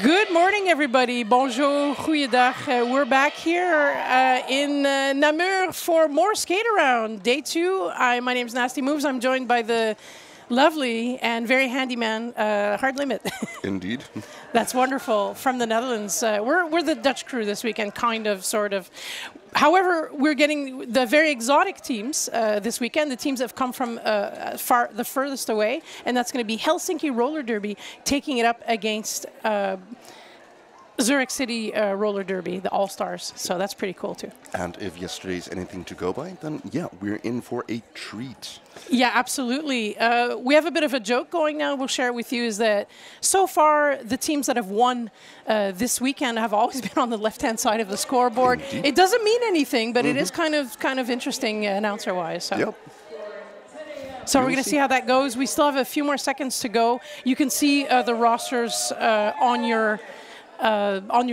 Good morning, everybody. Bonjour, goeiedag. We're back here in Namur for more skate around. Day 2. My name's Nasty Moves. I'm joined by the lovely and very handy man, Hard Limit. Indeed. That's wonderful. From the Netherlands. We're the Dutch crew this weekend, kind of, sort of. However, we're getting the very exotic teams this weekend, the teams that have come from the furthest away, and that's going to be Helsinki Roller Derby taking it up against Zurich City Roller Derby, the All-Stars. So that's pretty cool, too. And if yesterday's anything to go by, then yeah, we're in for a treat. Yeah, absolutely. We have a bit of a joke going now. We'll share it with you. Is that so far the teams that have won this weekend have always been on the left-hand side of the scoreboard. Indeed. It doesn't mean anything, but it is kind of interesting announcer-wise. So. Yep. So we're going to see how that goes. We still have a few more seconds to go. You can see the rosters on your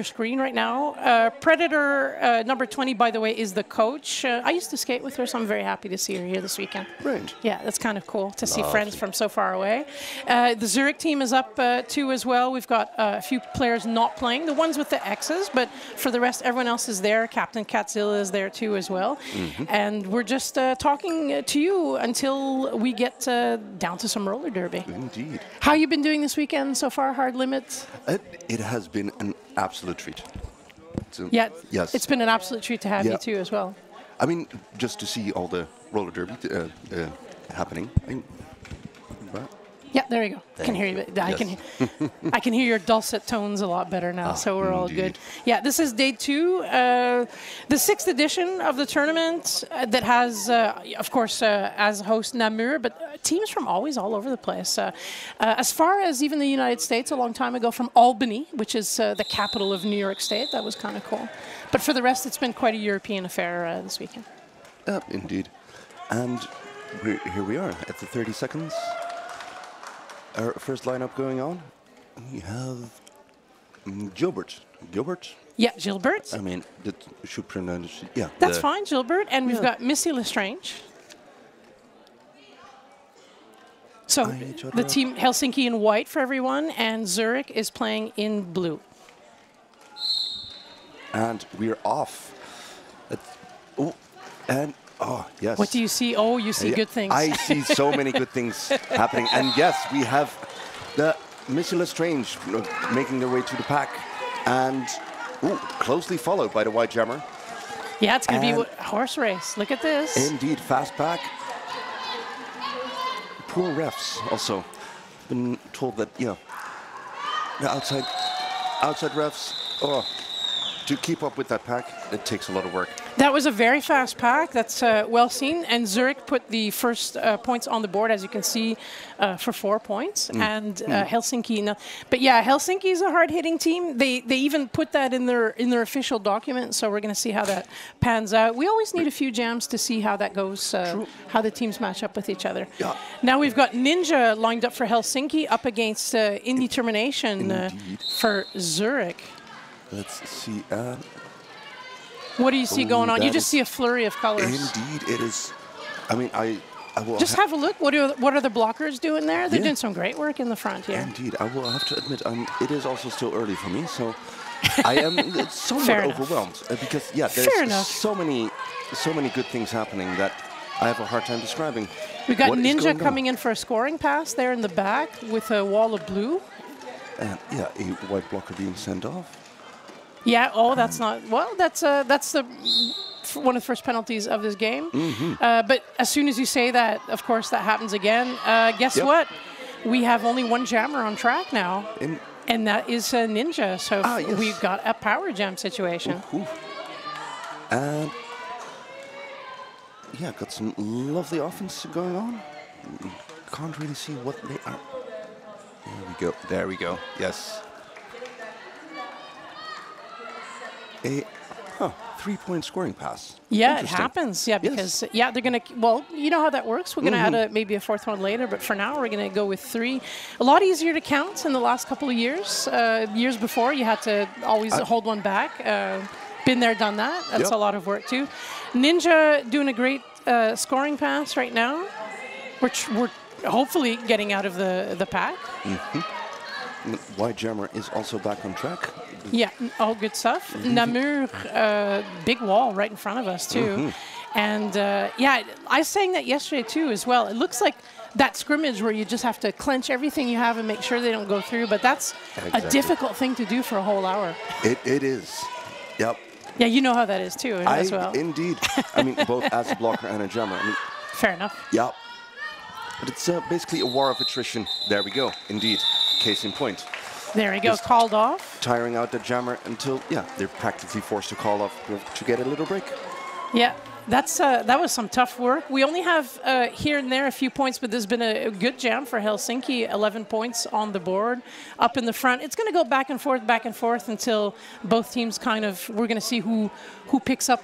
screen right now. Predator number 20, by the way, is the coach. I used to skate with her, so I'm very happy to see her here this weekend. Right. Yeah, that's kind of cool to see friends from so far away. The Zurich team is up too as well. We've got a few players not playing, the ones with the X's, but for the rest, everyone else is there. Captain Katzilla is there too as well. And we're just talking to you until we get down to some roller derby. Indeed. How you been doing this weekend so far, Hard Limit? It has been an absolute treat. Yeah, yes. It's been an absolute treat to have you too as well. I mean, just to see all the roller derby happening. Yeah, there you go. I can hear you. I can hear your dulcet tones a lot better now, so we're all good. Yeah, this is day 2, the 6th edition of the tournament that has, of course, as host Namur, but teams from always all over the place. As far as even the United States a long time ago, from Albany, which is the capital of New York State. That was kind of cool. But for the rest, it's been quite a European affair this weekend. Indeed. And here we are at the 30 seconds. Our first lineup going on. We have Gilbert. Gilbert? Yeah, Gilbert. I mean, that should pronounce. Yeah. That's fine, Gilbert. And we've got Missy Lestrange. So the team Helsinki in white for everyone, and Zurich is playing in blue. And we're off. Oh, yes. What do you see? Oh, you see good things. I see so many good things happening. And yes, we have the Missy Lestrange making their way to the pack. And closely followed by the White Jammer. Yeah, it's going to be a horse race. Look at this. Indeed, fast pack. Poor refs also. Been told that, the outside refs, to keep up with that pack, it takes a lot of work. That was a very fast pack. That's well seen. And Zurich put the first points on the board, as you can see, for 4 points. And Helsinki. No. But yeah, Helsinki is a hard-hitting team. They even put that in their official document. So we're going to see how that pans out. We always need a few jams to see how that goes, how the teams match up with each other. Yeah. Now we've got Ninja lined up for Helsinki up against Indetermination for Zurich. Let's see. What do you see going on? You just see a flurry of colors. Indeed, it is. I mean, I will just have a look. What are the blockers doing there? They're doing some great work in the front here. Indeed, I will have to admit, it is also still early for me, so I am somewhat overwhelmed because there's so many good things happening that I have a hard time describing. We've got Ninja coming in for a scoring pass there in the back with a wall of blue. A white blocker being sent off. Yeah. Oh, that's not. Well, that's one of the first penalties of this game. But as soon as you say that, of course, that happens again. Guess what? We have only one jammer on track now, and that is Ninja. So we've got a power jam situation. And got some lovely offense going on. Can't really see what they are. There we go. There we go. Yes. A 3-point scoring pass. Yeah, it happens. Yeah, because they're gonna. Well, you know how that works. We're gonna add maybe a 4th one later, but for now we're gonna go with 3. A lot easier to count in the last couple of years. Years before, you had to always hold one back. Been there, done that. That's a lot of work too. Ninja doing a great scoring pass right now. We're hopefully getting out of the pack. White Jammer is also back on track. Yeah, all good stuff. Namur, big wall right in front of us too. And yeah, I was saying that yesterday too as well. It looks like that scrimmage where you just have to clench everything you have and make sure they don't go through, but that's a difficult thing to do for a whole hour. It is. Yep. Yeah, you know how that is too as well. Indeed. I mean, both as a blocker and a jammer. I mean, fair enough. Yep. But it's basically a war of attrition. There we go. Indeed. Case in point. There we go. Just called off. Tiring out the jammer until, yeah, they're practically forced to call off to get a little break. Yeah. That was some tough work. We only have here and there a few points, but there's been a good jam for Helsinki. 11 points on the board, up in the front. It's going to go back and forth until both teams kind of. We're going to see who picks up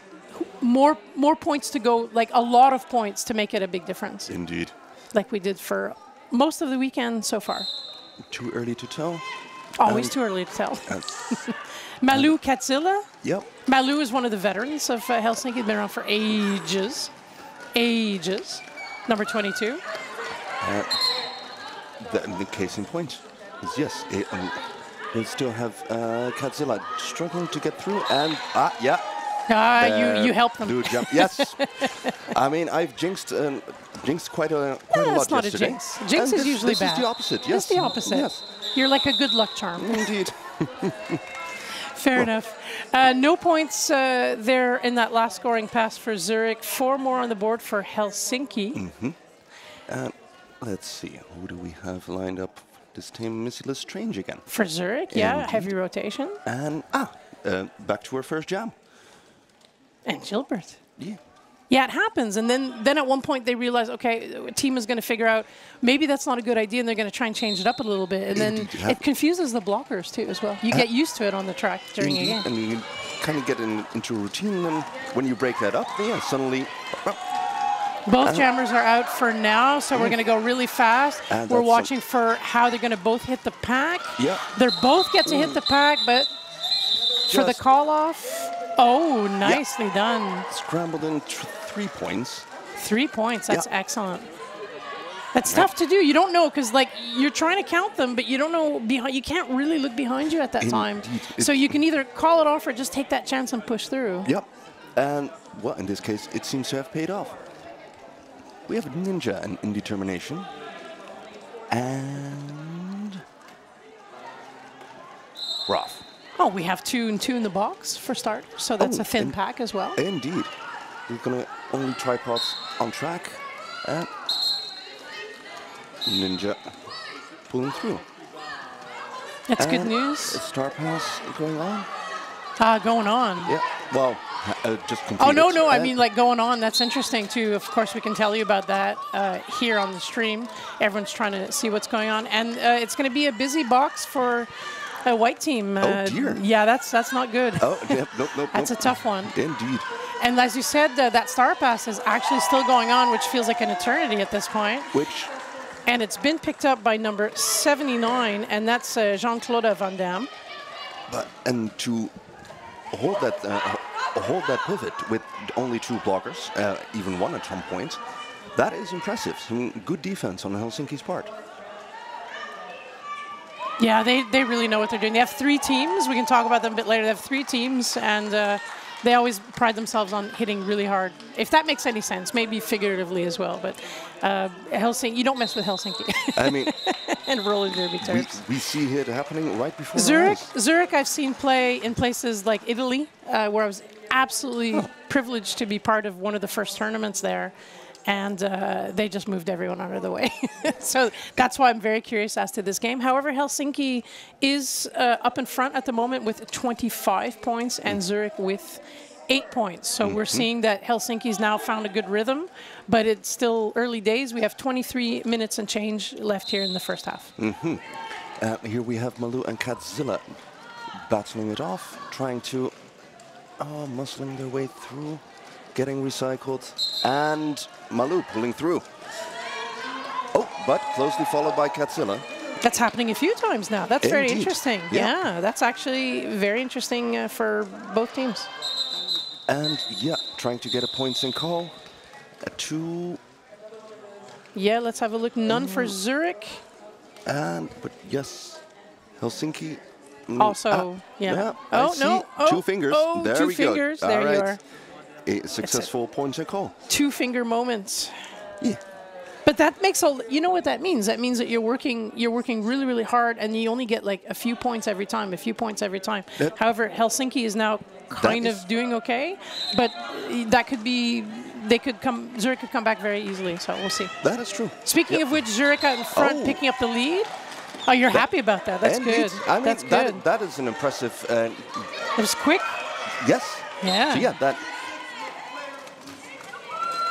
more points to go, like a lot of points to make it a big difference. Indeed. Like we did for most of the weekend so far. Too early to tell. Always too early to tell. Malu Katsila. Yep. Malu is one of the veterans of Helsinki. He's been around for ages. Ages. Number 22. The case in point is yes. We still have Katsila struggling to get through, and yeah. You help them. Do jump. Yes. I mean, I've jinxed quite a lot yesterday. That's not a jinx. Jinx is usually bad. This is the opposite. Yes. It's the opposite. Yes. You're like a good luck charm. Indeed. Fair enough. No points there in that last scoring pass for Zürich. 4 more on the board for Helsinki. Let's see. Who do we have lined up this time? Missy Lestrange again. For Zürich, yeah. Heavy rotation. And back to our first jam. And Gilbert. Yeah. Yeah, it happens. And then at one point they realize, okay, a team is going to figure out maybe that's not a good idea, and they're going to try and change it up a little bit. And then it confuses the blockers too as well. You get used to it on the track during a game. And you kind of get into a routine, and when you break that up, yeah, suddenly... Both jammers are out for now, so we're going to go really fast. We're watching for how they're going to both hit the pack. Yeah. They both get to hit the pack, but for the call-off... Oh, nicely done. Scrambled in 3 points. 3 points, that's excellent. That's tough to do. You don't know, because like you're trying to count them, but you don't know behind. You can't really look behind you at that time. So you can either call it off or just take that chance and push through. Yep. And well, in this case, it seems to have paid off. We have Ninja and Indetermination. And Roth. Oh, we have 2 and 2 in the box for start, so that's a thin pack as well. Indeed. We're going to only tripods on track. And Ninja pulling through. That's good news. A star pass going on. Going on. Yeah, well, just completed. Oh, no, I mean like going on. That's interesting too. Of course, we can tell you about that here on the stream. Everyone's trying to see what's going on. And it's going to be a busy box for... a white team. Oh dear. Yeah, that's not good. Oh, yeah, nope. That's a tough one. Indeed. And as you said, that star pass is actually still going on, which feels like an eternity at this point. And it's been picked up by number 79, and that's Jean-Claude Van Damme. And to hold that pivot with only 2 blockers, even 1 at some point, that is impressive. Some good defense on Helsinki's part. Yeah, they really know what they're doing. They have 3 teams. We can talk about them a bit later. They have 3 teams, and they always pride themselves on hitting really hard. If that makes any sense, maybe figuratively as well. But Helsinki, you don't mess with Helsinki. I mean, and roller derby terms. We see it happening right before our eyes. Zurich, I've seen play in places like Italy, where I was absolutely privileged to be part of one of the first tournaments there. And they just moved everyone out of the way. So that's why I'm very curious as to this game. However, Helsinki is up in front at the moment with 25 points and Zurich with 8 points. So we're seeing that Helsinki's now found a good rhythm, but it's still early days. We have 23 minutes and change left here in the first half. Here we have Malu and Katzilla battling it off, trying to muscling their way through. Getting recycled, and Malu pulling through. Oh, but closely followed by Katsila. That's happening a few times now. That's very interesting. Yeah. Yeah, that's actually very interesting for both teams. And yeah, trying to get a points and call. 2. Yeah, let's have a look. None for Zurich. But yes, Helsinki. Also, yeah. I Oh, see. no. Oh, 2 fingers. oh, there two we fingers. go. There All you right. are. A successful point and call. 2-finger moments. Yeah. But that makes you know what that means? That means that you're working really, really hard, and you only get like a few points every time. However, Helsinki is now kind of doing okay, but that could be, Zurich could come back very easily, so we'll see. That is true. Speaking of which, Zurich out in front, picking up the lead. Oh, you're happy about that. That's Indeed. good. I mean, that's good. That is an impressive... It was quick. Yes. Yeah. So, yeah, that...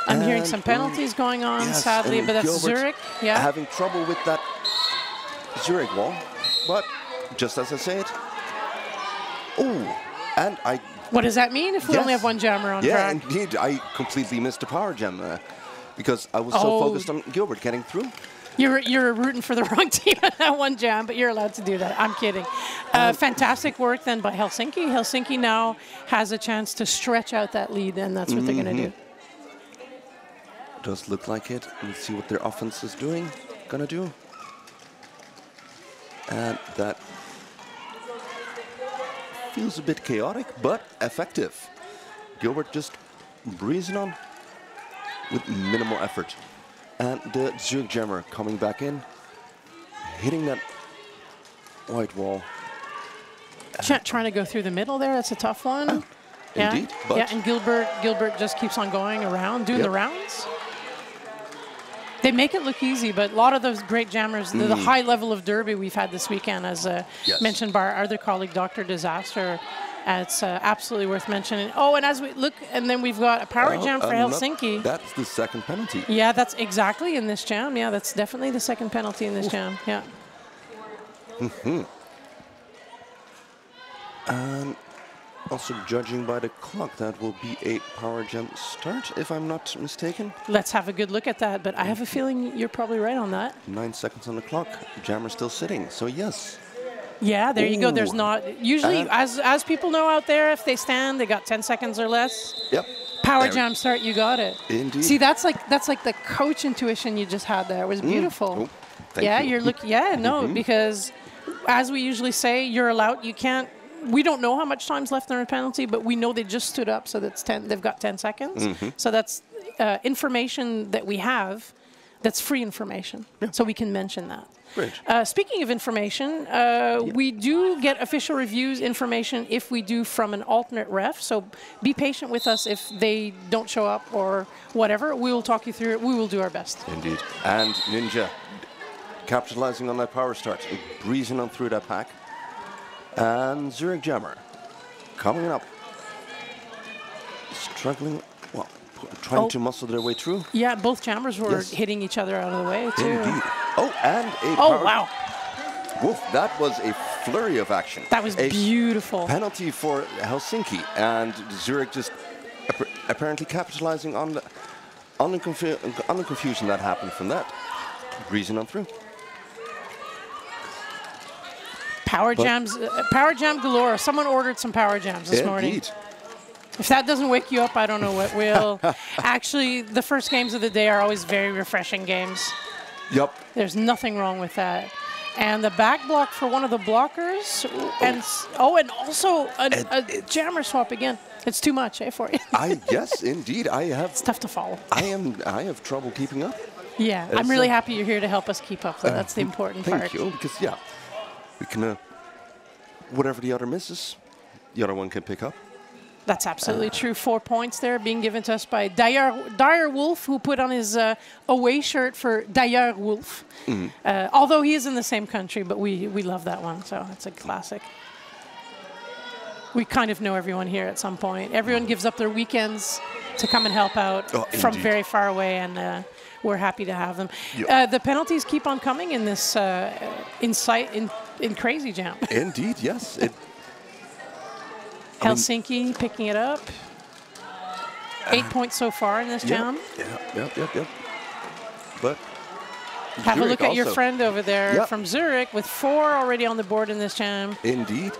I'm hearing some penalties going on, sadly, but that's Gilbert Zurich. Yeah. Having trouble with that Zurich wall, but just as I said, and I... What does that mean if we only have one jammer on track? Yeah, indeed. I completely missed the power jam because I was so focused on Gilbert getting through. You're rooting for the wrong team on that one jam, but you're allowed to do that. I'm kidding. Fantastic work then by Helsinki. Helsinki now has a chance to stretch out that lead, and that's what they're going to do. Does look like it. Let's see what their offense is gonna do. And that feels a bit chaotic, but effective. Gilbert just breezing on with minimal effort. And the Zurich jammer coming back in, hitting that white wall. Trying to go through the middle there, that's a tough one. Indeed. But and Gilbert just keeps on going around, doing the rounds. They make it look easy, but a lot of those great jammers, the high level of derby we've had this weekend, as mentioned by our other colleague, Dr. Disaster, it's absolutely worth mentioning. Oh, and as we look, and then we've got a power jam for Helsinki. That's the second penalty. Yeah, that's exactly in this jam. Yeah, that's definitely the second penalty in this jam. Yeah. And also judging by the clock, that will be a power jam start, if I'm not mistaken. Let's have a good look at that, but I have a feeling you're probably right on that. 9 seconds on the clock. Jammer still sitting, so yes. Yeah, there you go. There's not usually, as people know out there, if they stand, they got 10 seconds or less. Yep. Power jam start, you got it. Indeed. See, that's like the coach intuition you just had there. It was beautiful. Oh, thank you. You're looking. Yeah, no, because as we usually say, you're allowed. You can't. We don't know how much time's left on a penalty, but we know they just stood up, so that's 10. They've got 10 seconds. So that's information that we have. That's free information, so we can mention that. Great. Speaking of information, we do get official reviews information if we do from an alternate ref. So be patient with us if they don't show up or whatever. We will talk you through it. We will do our best. Indeed. And Ninja capitalizing on that power start, breezing on through that pack. And Zurich jammer coming up, struggling. Well, trying to muscle their way through. Yeah, both jammers were hitting each other out of the way, too. Indeed. Oh, and a wow. Woof, that was a flurry of action. That was beautiful. Penalty for Helsinki, and Zurich just apparently capitalizing on the confusion that happened from that. Breezing on through. Power jam galore. Someone ordered some power jams this morning. If that doesn't wake you up, I don't know what will. Actually, the first games of the day are always very refreshing games. Yep. There's nothing wrong with that. And the back block for one of the blockers, and also a jammer swap again. It's too much, for you. Yes, indeed. It's tough to follow. I have trouble keeping up. Yeah, I'm really happy you're here to help us keep up. So that's the important part. Thank you, because we can whatever the other misses, the other one can pick up. That's absolutely true. 4 points there being given to us by Dyer Wolf, who put on his away shirt for Dyer Wolf. Although he is in the same country, but we love that one, so it's a classic. We kind of know everyone here at some point. Everyone gives up their weekends to come and help out from very far away, and we're happy to have them. Yep. The penalties keep on coming in this in Crazy Jam. Indeed, yes. Helsinki picking it up. 8 points so far in this jam. Yep. But have a look at your friend over there from Zurich with 4 already on the board in this jam. Indeed.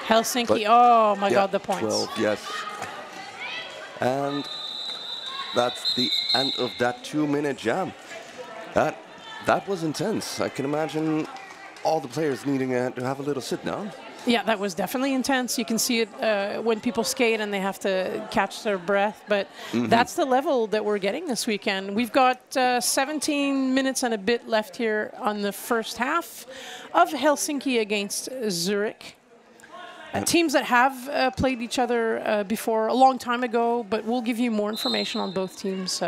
Helsinki, oh my God, the points. 12, yes. And that's the end of that 2-minute jam. That was intense. I can imagine all the players needing to have a little sit down. Yeah, that was definitely intense. You can see it when people skate and they have to catch their breath. But that's the level that we're getting this weekend. We've got 17 minutes and a bit left here on the first half of Helsinki against Zurich. Teams that have played each other before a long time ago, but we'll give you more information on both teams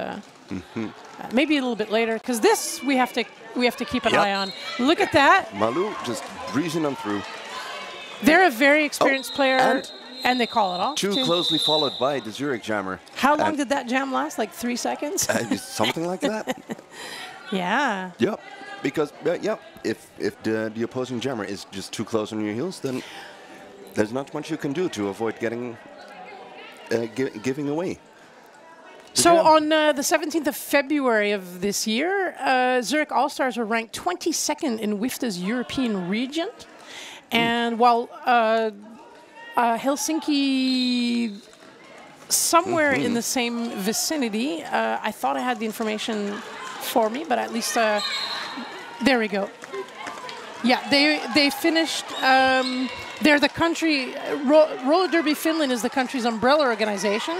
maybe a little bit later, because this we have to keep an eye on. Look at that. Malou just breezing on through. They're a very experienced player, and they call it off. Too closely followed by the Zurich jammer. How long did that jam last? Like 3 seconds? Something like that. Yeah. Yep. Because if the opposing jammer is just too close on your heels, then there's not much you can do to avoid getting giving away. So on the 17th of February of this year, Zurich All-Stars were ranked 22nd in WIFTA's European region. And while Helsinki, somewhere in the same vicinity, I thought I had the information for me, but at least there we go. Yeah, they finished. They're the country. Roller Derby Finland is the country's umbrella organization,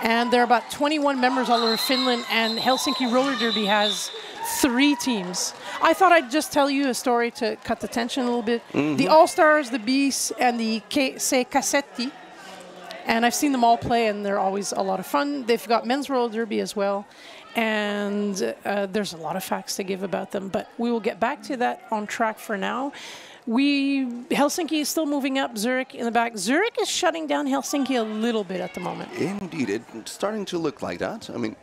and there are about 21 members all over Finland. And Helsinki Roller Derby has 3 teams. I thought I'd just tell you a story to cut the tension a little bit. The All-Stars, the Bees, and the KC Cassetti. And I've seen them all play, and they're always a lot of fun. They've got men's roller derby as well. And there's a lot of facts to give about them, but we will get back to that on track for now. Helsinki is still moving up, Zurich in the back. Zurich is shutting down Helsinki a little bit at the moment. Indeed, it's starting to look like that. I mean,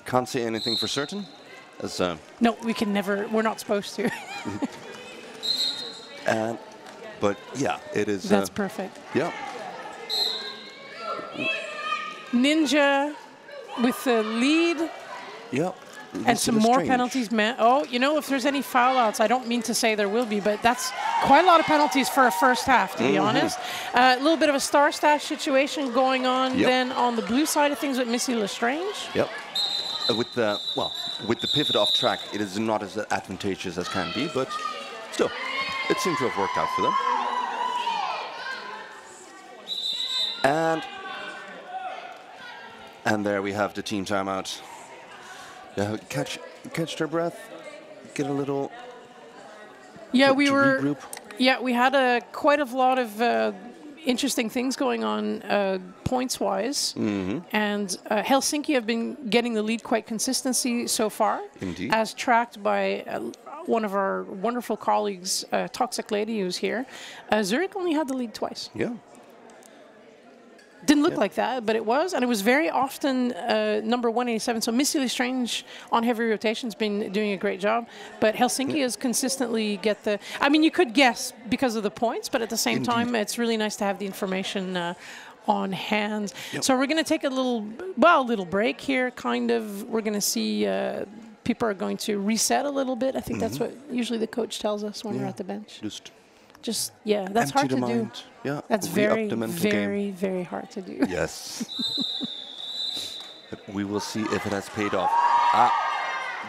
can't say anything for certain. As, no, we can never, we're not supposed to. But yeah, it is. That's perfect. Yeah. Ninja with the lead. Yep. And some more penalties. You know, if there's any foul outs, I don't mean to say there will be, but that's quite a lot of penalties for a first half, to be honest. A little bit of a star stash situation going on then on the blue side of things with Missy Lestrange. Yep. With the pivot off track, it is not as advantageous as can be, but still, it seems to have worked out for them. And there we have the team timeout. Catch their breath, get a little. Yeah, regroup. Yeah, we had quite a lot of interesting things going on points-wise, and Helsinki have been getting the lead quite consistently so far. Indeed. As tracked by one of our wonderful colleagues, Toxic Lady, who's here. Zurich only had the lead twice. Yeah. Didn't look like that, but it was. And it was very often number 187. So Missy Lestrange on heavy rotation has been doing a great job. But Helsinki has consistently get the... I mean, you could guess because of the points, but at the same time, it's really nice to have the information on hand. So we're going to take a little break here, kind of. We're going to see... people are going to reset a little bit. I think that's what usually the coach tells us when we're at the bench. Just that's hard to do. Yeah, that's very, very hard to do. Yes. But we will see if it has paid off.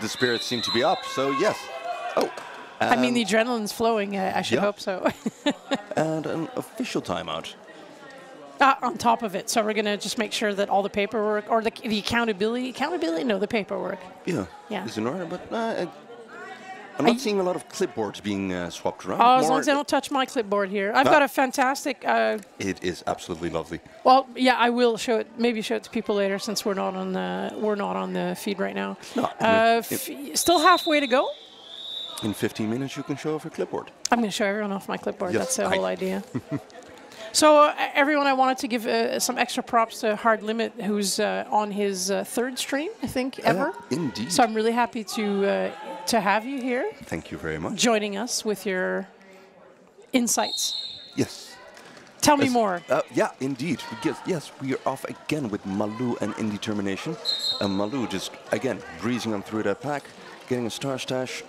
The spirits seem to be up, so yes. I mean, the adrenaline's flowing. I should hope so. And an official timeout. On top of it, so we're going to just make sure that all the paperwork, or the accountability, no, the paperwork. Yeah. Is in order, but I'm not seeing a lot of clipboards being swapped around. As long as I don't touch my clipboard here. I've got a fantastic... it is absolutely lovely. Well, yeah, I will show it. Maybe show it to people later, since we're not on the feed right now. No, still halfway to go. In 15 minutes, you can show off your clipboard. I'm going to show everyone off my clipboard. Yes, that's the whole idea. So, everyone, I wanted to give some extra props to Hard Limit, who's on his 3rd stream, I think, ever. Indeed. So I'm really happy to have you here. Thank you very much. Joining us with your insights. Yes. Tell me more. Yeah, indeed. Yes, we are off again with Malou and Indetermination. Malou just, again, breezing on through that pack, getting a star stash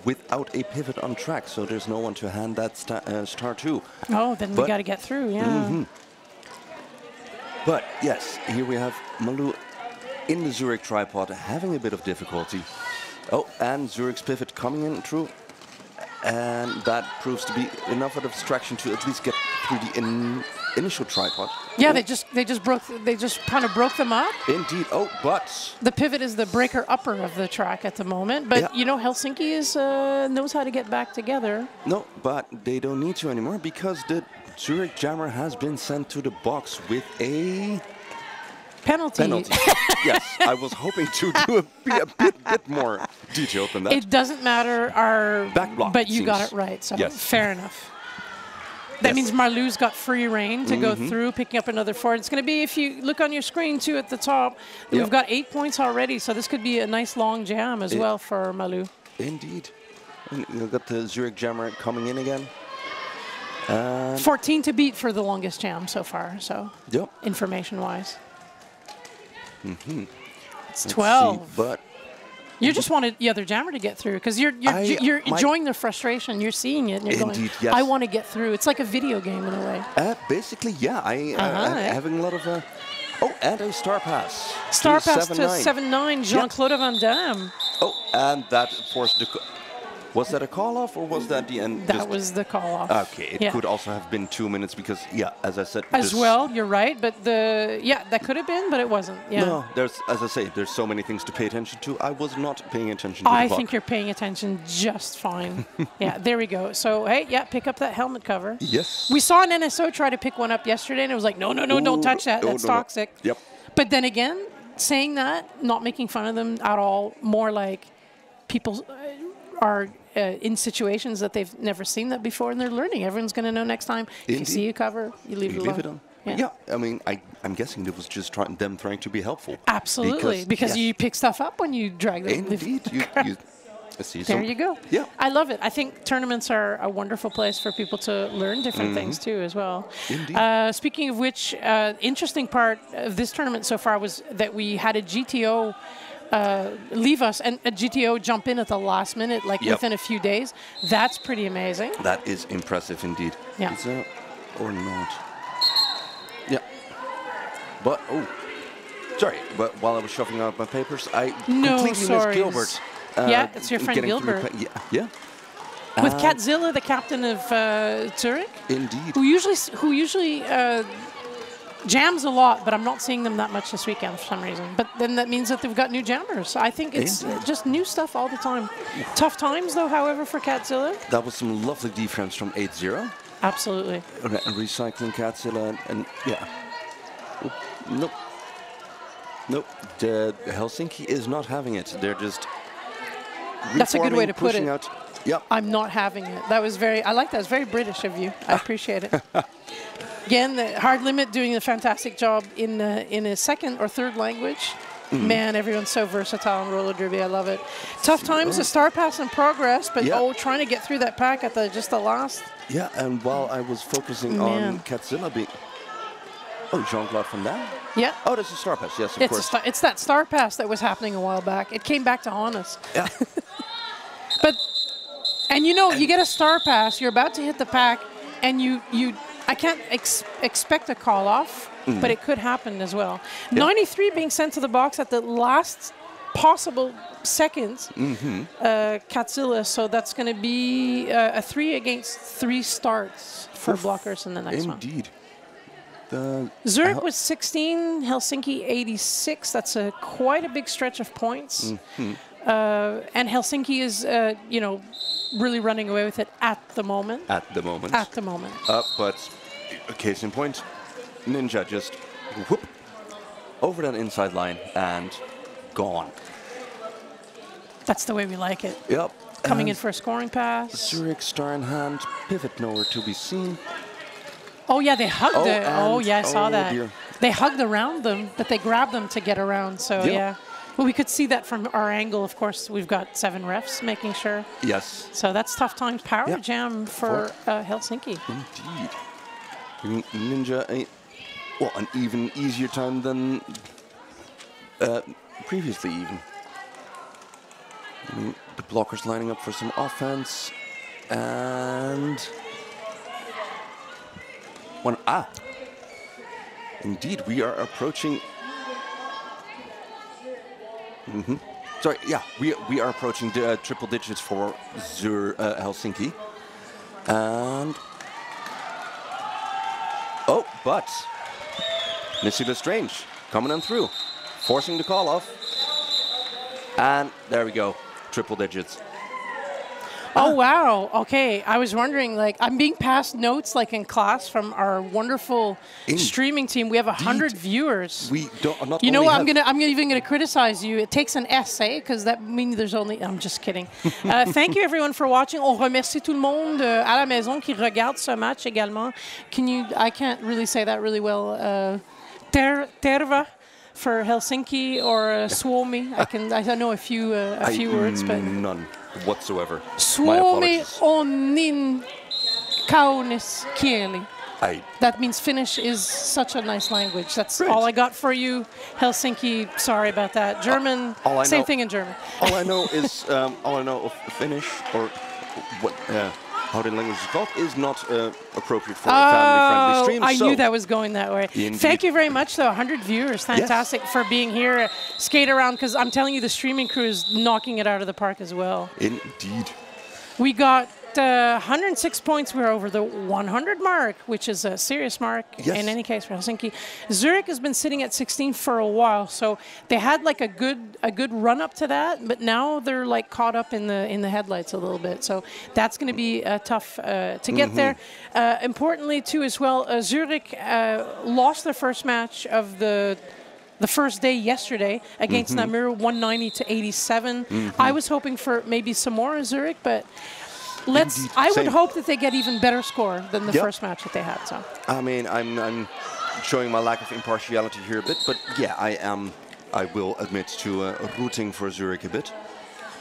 without a pivot on track, so there's no one to hand that star to. Oh, then we got to get through, yeah. But yes, here we have Malou in the Zurich tripod having a bit of difficulty. Oh, and Zurich's pivot coming in through. And that proves to be enough of a distraction to at least get through the initial tripod. Yeah, they just kind of broke them up. Indeed. Oh, but the pivot is the breaker upper of the track at the moment. But you know, Helsinki is knows how to get back together. No, but they don't need to anymore because the Zürich jammer has been sent to the box with a penalty. Yes, I was hoping to do be a bit more detailed than that. It doesn't matter our back block, but you got it right. So fair enough. That means Marlou's got free reign to go through, picking up another forward. It's going to be, if you look on your screen too at the top, we've got 8 points already. So this could be a nice long jam as well for Marlou. Indeed. And you've got the Zürich jammer coming in again. 14 to beat for the longest jam so far. So information-wise. It's 12. But you just wanted the other jammer to get through because you're enjoying their frustration. You're seeing it, and you're going, "I want to get through." It's like a video game in a way. Basically, yeah. I'm having a lot of. Oh, and a star pass. Star pass to 7-9, Jean-Claude Van Damme. Oh, and that forced the. Was that a call-off or was that the end? That was the call-off. Okay, it could also have been 2 minutes because, as I said. As well, you're right, but that could have been, but it wasn't. Yeah. No, as I say, there's so many things to pay attention to. I was not paying attention to the I clock. think you're paying attention just fine. There we go. So, hey, pick up that helmet cover. Yes. We saw an NSO try to pick one up yesterday, and it was like, no, don't touch that. That's toxic. No. Yep. But then again, saying that, not making fun of them at all, more like people are in situations that they've never seen that before, and they're learning. Everyone's going to know next time. If you see a cover, you leave it alone. Yeah, I mean, I'm guessing it was just them trying to be helpful. Absolutely, because you pick stuff up when you drag them. Indeed, there you go. Yeah, I love it. I think tournaments are a wonderful place for people to learn different things too, as well. Indeed. Speaking of which, interesting part of this tournament so far was that we had a GTO leave us and a GTO jump in at the last minute, like within a few days. That's pretty amazing. That is impressive indeed. Yeah. Is that or not? Yeah. But sorry. But while I was shuffling out my papers, I completely missed Gilbert. It's your friend Gilbert. Yeah. With Katzilla, the captain of Zürich. Indeed. Who usually jams a lot, but I'm not seeing them that much this weekend for some reason. But then that means that they've got new jammers. I think it's just new stuff all the time. Tough times, though, however, for Katzilla. That was some lovely defense from 8-0. Absolutely. Recycling Katzilla and Nope. The Helsinki is not having it. They're just. That's a good way to put it. Out. Yep. I'm not having it. That was I like that. It's very British of you. I appreciate it. Again, the Hard Limit doing a fantastic job in a second or third language. Man, everyone's so versatile in roller derby. I love it. Tough times, a star pass in progress, but trying to get through that pack at just the last. Yeah, and while I was focusing on Katzilla being. Oh, Jean-Claude Van Damme? Yeah. Oh, that's a star pass, yes, of course. It's that star pass that was happening a while back. It came back to haunt us. Yeah. And you get a star pass, you're about to hit the pack, and I can't expect a call off, but it could happen as well. 93 being sent to the box at the last possible seconds, Katzilla, so that's going to be a 3 against 3 starts for blockers in the next one. Indeed. Zurich was 16, Helsinki 86. That's quite a big stretch of points. And Helsinki is, really running away with it at the moment. At the moment. But case in point, Ninja just over that inside line and gone. That's the way we like it. Yep. Coming in for a scoring pass. Zurich star in hand, pivot nowhere to be seen. Oh, yeah, they hugged it. Oh, yeah, I saw that. Dear. They hugged around them, but they grabbed them to get around. So, yeah. Well, we could see that from our angle. Of course, we've got 7 refs making sure. Yes. So that's tough times. Power jam for Helsinki. Indeed. Ninja, an even easier time than previously even. The blockers lining up for some offense. And... Indeed, we are approaching... sorry, yeah, we are approaching triple digits for Helsinki. And oh, but Missy Lestrange coming on through, forcing the call off. And there we go, triple digits. Oh, wow. Okay. I was wondering, like, I'm being passed notes, like, in class from our wonderful streaming team. We have 100 viewers. We don't, not you know what? have I'm even going to criticize you. It takes an essay, because that means there's only... I'm just kidding. Thank you, everyone, for watching. On remercie tout le monde à la maison qui regarde ce match également. I can't really say that really well. Terva for Helsinki or Suomi. I know a few words, but... None whatsoever. Suomi on niin kaunis kieli. That means Finnish is such a nice language. That's all I got for you. Helsinki, sorry about that. German, same thing in German. All I know is, all I know of Finnish, or what, how the language is called, is not appropriate for a family-friendly stream. I knew that was going that way. Indeed. Thank you very much, though. 100 viewers. Fantastic for being here. Skate around, because I'm telling you, the streaming crew is knocking it out of the park as well. Indeed. We got 106 points. We're over the 100 mark, which is a serious mark in any case for Helsinki. Zurich has been sitting at 16 for a while, so they had like a good run up to that, but now they're like caught up in the headlights a little bit. So that's going to be tough to get there. Importantly, too, as well, Zurich lost their first match of the first day yesterday against Namur, 190 to 87. I was hoping for maybe some more in Zurich, but I would hope that they get even better score than the first match that they had. So I mean, I'm showing my lack of impartiality here a bit, but yeah, I will admit to rooting for Zurich a bit.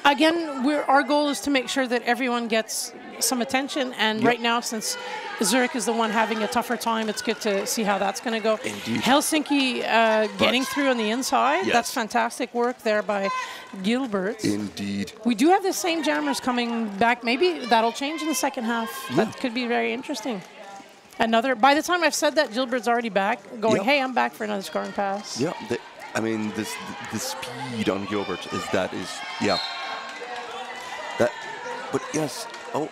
Again, our goal is to make sure that everyone gets some attention, and right now, since Zurich is the one having a tougher time, it's good to see how that's going to go. Indeed. Helsinki getting through on the inside. That's fantastic work there by Gilbert. Indeed. We do have the same jammers coming back. Maybe that'll change in the second half. That could be very interesting. By the time I've said that, Gilbert's already back, going, hey, I'm back for another scoring pass. Yeah, I mean, the speed on Gilbert yeah. But yes, I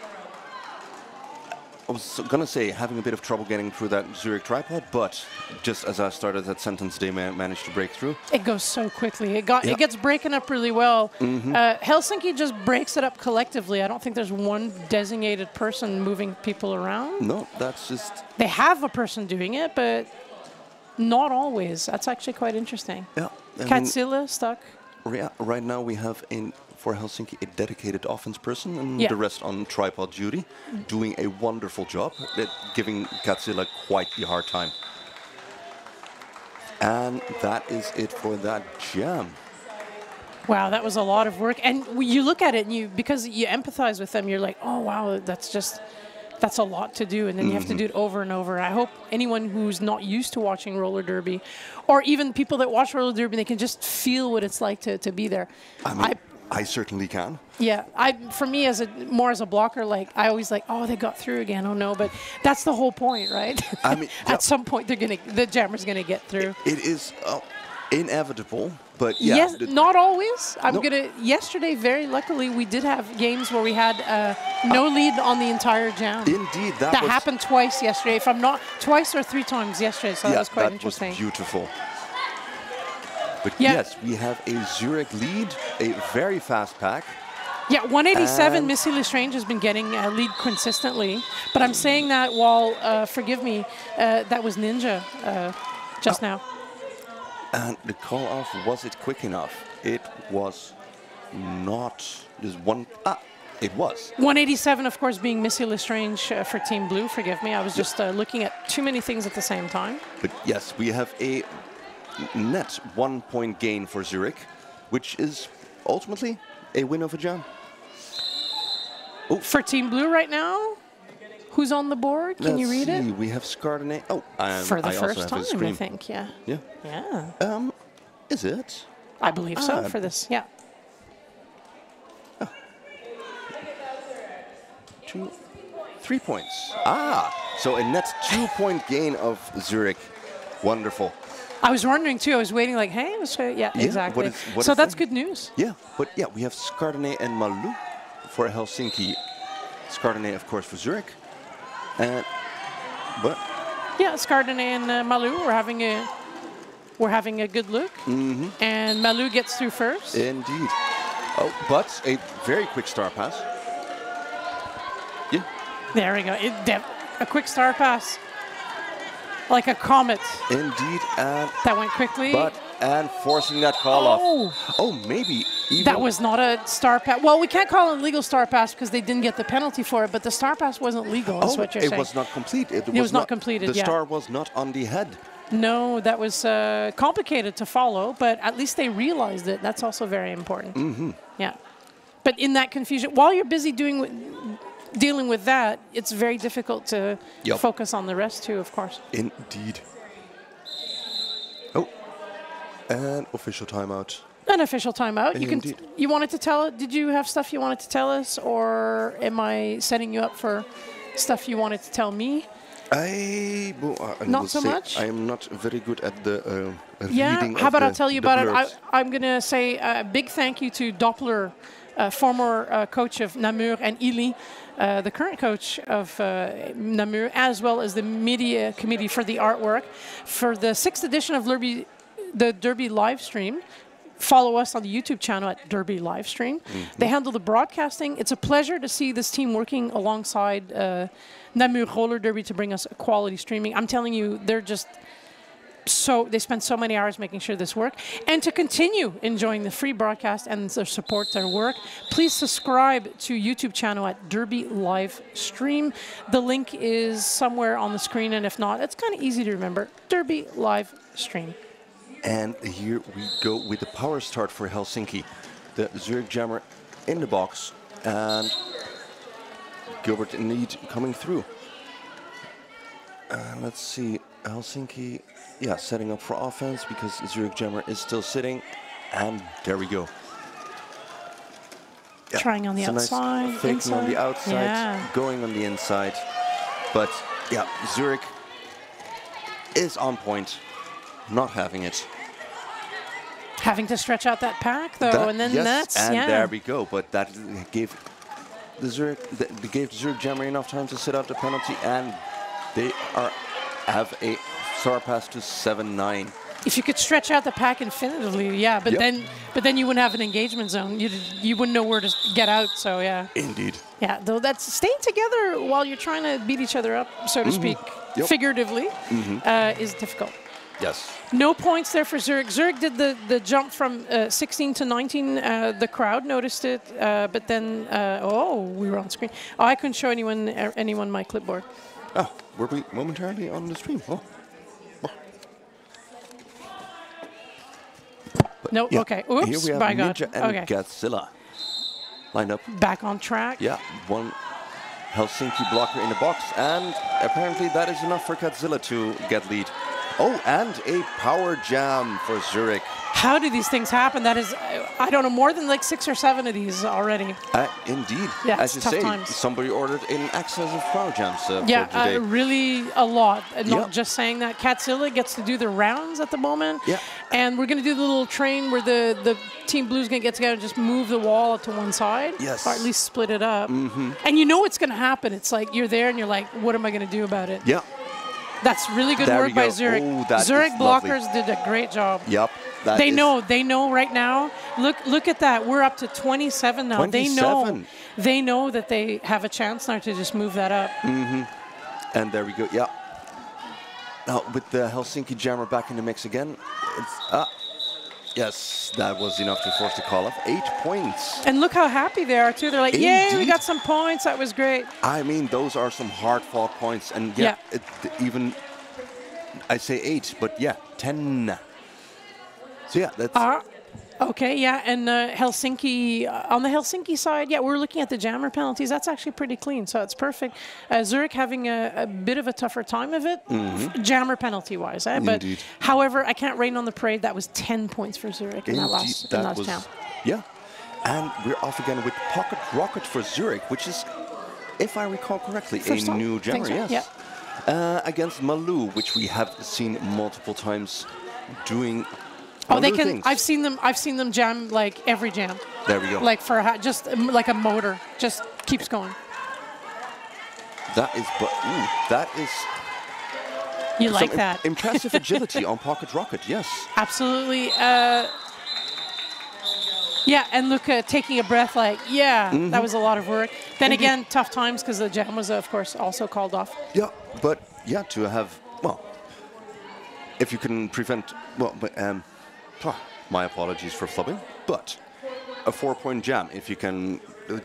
was going to say having a bit of trouble getting through that Zurich tripod, but just as I started that sentence, they managed to break through. It goes so quickly. It gets breaking up really well. Helsinki just breaks it up collectively. I don't think there's one designated person moving people around. No, that's just... They have a person doing it, but not always. That's actually quite interesting. Yeah. Katsila stuck. Right now we have for Helsinki a dedicated offense person and the rest on tripod duty, doing a wonderful job, giving Katsila quite the hard time. And that is it for that jam. Wow, that was a lot of work. And you look at it, and because you empathize with them, you're like, oh, wow, that's a lot to do, and then you have to do it over and over. I hope anyone who's not used to watching roller derby, or even people that watch roller derby, they can just feel what it's like to be there. I certainly can. Yeah, for me, more as a blocker, like I always like, oh, they got through again. Oh no, but that's the whole point, right? I mean, at some point, the jammer's gonna get through. It is inevitable, but yes, not always. Yesterday, very luckily, we did have games where we had no lead on the entire jam. Indeed, that happened twice yesterday. If I'm not twice or three times yesterday, so that was quite interesting. Was beautiful. But yes, we have a Zurich lead, a very fast pack. Yeah, 187, Missy Lestrange has been getting lead consistently. But I'm saying that while, forgive me, that was Ninja just now. And the call-off, was it quick enough? It was not. There's one. It was. 187, of course, being Missy Lestrange for Team Blue. Forgive me, I was just looking at too many things at the same time. But yes, we have a net 1 point gain for Zurich, which is ultimately a win of a jam. For Team Blue right now, who's on the board? Can you read it? We have Scardenay. For the first time, I think. Yeah. Is it? I believe so. For this, 3 points. So a net 2 point gain of Zurich. Wonderful. I was wondering too. I was waiting like, hey, yeah, exactly. So that's good news. Yeah, but yeah, we have Skardene and Malou for Helsinki. Skardene, of course, for Zurich. But yeah, Skardene and Malou we're having a good look. And Malou gets through first. Indeed. Oh, but a very quick star pass. Yeah. There we go. A quick star pass. Like a comet. Indeed, and that went quickly. And forcing that call off. Oh, maybe even that was not a star pass. Well, we can't call it a legal star pass because they didn't get the penalty for it. But the star pass wasn't legal. Is what you're saying. It was not complete. It was not completed. The star was not on the head. No, that was complicated to follow. But at least they realized it. That's also very important. Yeah. But in that confusion, while you're busy dealing with that, it's very difficult to focus on the rest too, of course. Indeed. Oh, and official timeout. An official timeout. You wanted to tell? Did you have stuff you wanted to tell us, or am I setting you up for stuff you wanted to tell me? Not so much. I am not very good at the reading. How about I tell you about it? I'm going to say a big thank you to Doppler, former coach of Namur, and Ili, the current coach of Namur, as well as the media committee for the artwork. For the 6th edition of the Derby live stream, follow us on the YouTube channel at Derby Livestream. They handle the broadcasting. It's a pleasure to see this team working alongside Namur Roller Derby to bring us quality streaming. I'm telling you, they spend so many hours making sure this works. And to continue enjoying the free broadcast and their support their work, please subscribe to YouTube channel at Derby Live Stream. The link is somewhere on the screen, and if not, it's kind of easy to remember. Derby Live Stream. And here we go with the power start for Helsinki. The Zurich jammer in the box, and Gilbert indeed coming through. Let's see, Helsinki, setting up for offense because Zurich jammer is still sitting, and there we go. Yeah, trying on the outside, nice faking on the outside, going on the inside. But yeah, Zurich is on point. Not having it. Having to stretch out that pack, though, and then there we go. But that gave the Zurich jammer enough time to sit out the penalty, and they have a star pass to 7-9. If you could stretch out the pack infinitively, but then you wouldn't have an engagement zone. You wouldn't know where to get out. So Indeed. Yeah, though that's staying together while you're trying to beat each other up, so to speak, figuratively, is difficult. Yes. No points there for Zurich. Zurich did the jump from 16 to 19. The crowd noticed it, but then, we were on screen. Oh, I couldn't show anyone my clipboard. Oh, were we momentarily on the stream? Oh. No, okay. Oops, here we have by Ninja God. and Godzilla lined up. Back on track. Yeah, one Helsinki blocker in the box, and apparently that is enough for Godzilla to get lead. Oh, and a power jam for Zurich. How do these things happen? That is, I don't know, more than like 6 or 7 of these already. Indeed. Yeah, as you say, times. somebody ordered in excess of power jams for today. Really a lot. And not just saying that. Godzilla gets to do the rounds at the moment. Yeah. And we're going to do the little train where the Team Blue's going to get together and just move the wall to one side. Yes. Or at least split it up. And you know what's going to happen. It's like you're there and you're like, what am I going to do about it? Yeah. That's really good work by Zurich. Zurich blockers did a great job. Yep. They know right now. Look at that. We're up to 27 now. 27. They know that they have a chance now to just move that up. And there we go. Yeah. Now with the Helsinki jammer back in the mix again, it's yes, that was enough to force the call off. 8 points. And look how happy they are too. They're like, yay, we got some points. That was great. I mean, those are some hard-fought points, and even I say 8, but 10. So that's okay, and Helsinki, on the Helsinki side, we're looking at the jammer penalties. That's actually pretty clean, so it's perfect. Zurich having a bit of a tougher time of it, jammer penalty-wise. But however, I can't rain on the parade. That was 10 points for Zurich in that last jam. Yeah, and we're off again with Pocket Rocket for Zurich, which is, if I recall correctly, a new jammer. Yes. Against Malou, which we have seen multiple times doing. Oh, they other can. things. I've seen them jam like every jam. There we go. Like just like a motor, just keeps going. That is, but that is. You like that? Impressive agility on Pocket Rocket. Yes. Absolutely. Yeah, and look, taking a breath like, that was a lot of work. Then again, tough times because the jam was, of course, also called off. Yeah, but yeah, to have, well, if you can prevent, well, my apologies for flubbing, but a 4-point jam, if you can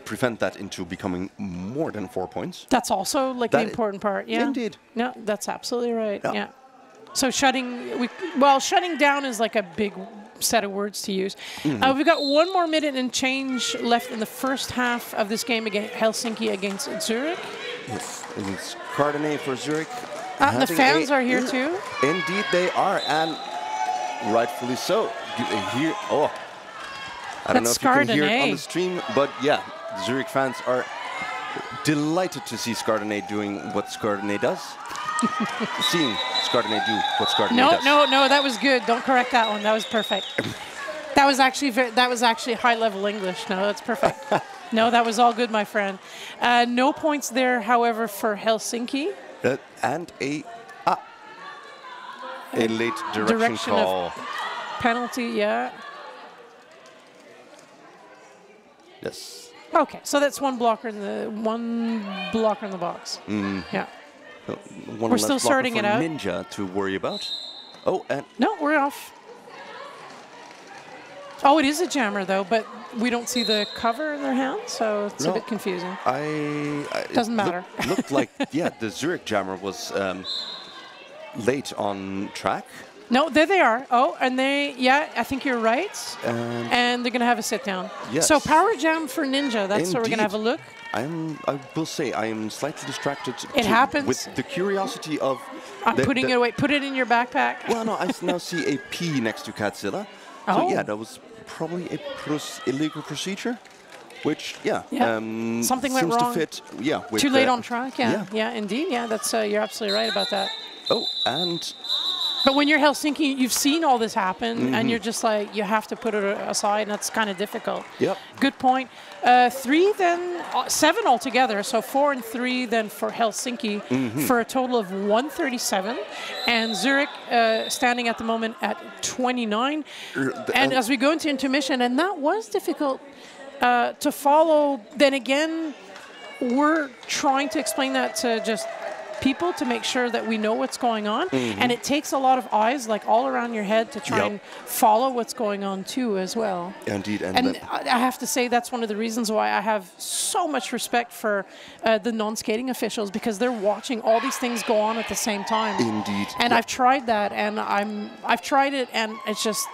prevent that into becoming more than 4 points. That's also like the important part, yeah. Indeed. No, that's absolutely right, Yeah. yeah. So shutting down is like a big set of words to use. We've got 1 more minute and change left in the first half of this game against Helsinki against Zurich. Yes, it's Cardenet for Zurich. The fans are here too. Indeed they are, and rightfully so. Here, I don't know if you can hear it on the stream, but yeah, Zurich fans are delighted to see Skardenet doing what Skardenet does. Seeing Skardenet do what Skardenet does. No, that was good. Don't correct that one. That was perfect. That was actually high-level English. No, that's perfect. No, that was all good, my friend. No points there, however, for Helsinki. And a late direction call. Penalty, yeah. Yes. Okay, so that's one blocker in the box. Yeah. We're still sorting it out. Ninja to worry about. Oh, and no, we're off. Oh, it is a jammer though, but we don't see the cover in their hand, so it's a bit confusing. Doesn't matter. Looked like the Zurich jammer was late on track. No, there they are. Oh, and I think you're right. And they're going to have a sit down. Yes. So power jam for Ninja. That's where we're going to have a look. I will say I am slightly distracted. It happens. With the curiosity of. I'm putting it away. Put it in your backpack. Well, no, I now see a P next to Catzilla. Oh. So yeah, that was probably a illegal procedure. Which something went seems wrong. To fit. Yeah. With too late on track. Yeah, indeed. Yeah, that's you're absolutely right about that. Oh, and. But when you're Helsinki, you've seen all this happen, and you're just like, you have to put it aside, and that's kind of difficult. Yep. Good point. 3 then, 7 altogether, so 4 and 3 then for Helsinki, for a total of 137. And Zurich standing at the moment at 29. And as we go into intermission, and that was difficult to follow, then again, we're trying to explain that to just people to make sure that we know what's going on, and it takes a lot of eyes like all around your head to try and follow what's going on too as well. Indeed. And I have to say that's one of the reasons why I have so much respect for the non-skating officials, because they're watching all these things go on at the same time. Indeed. And I've tried that, and I've tried it, and it's just.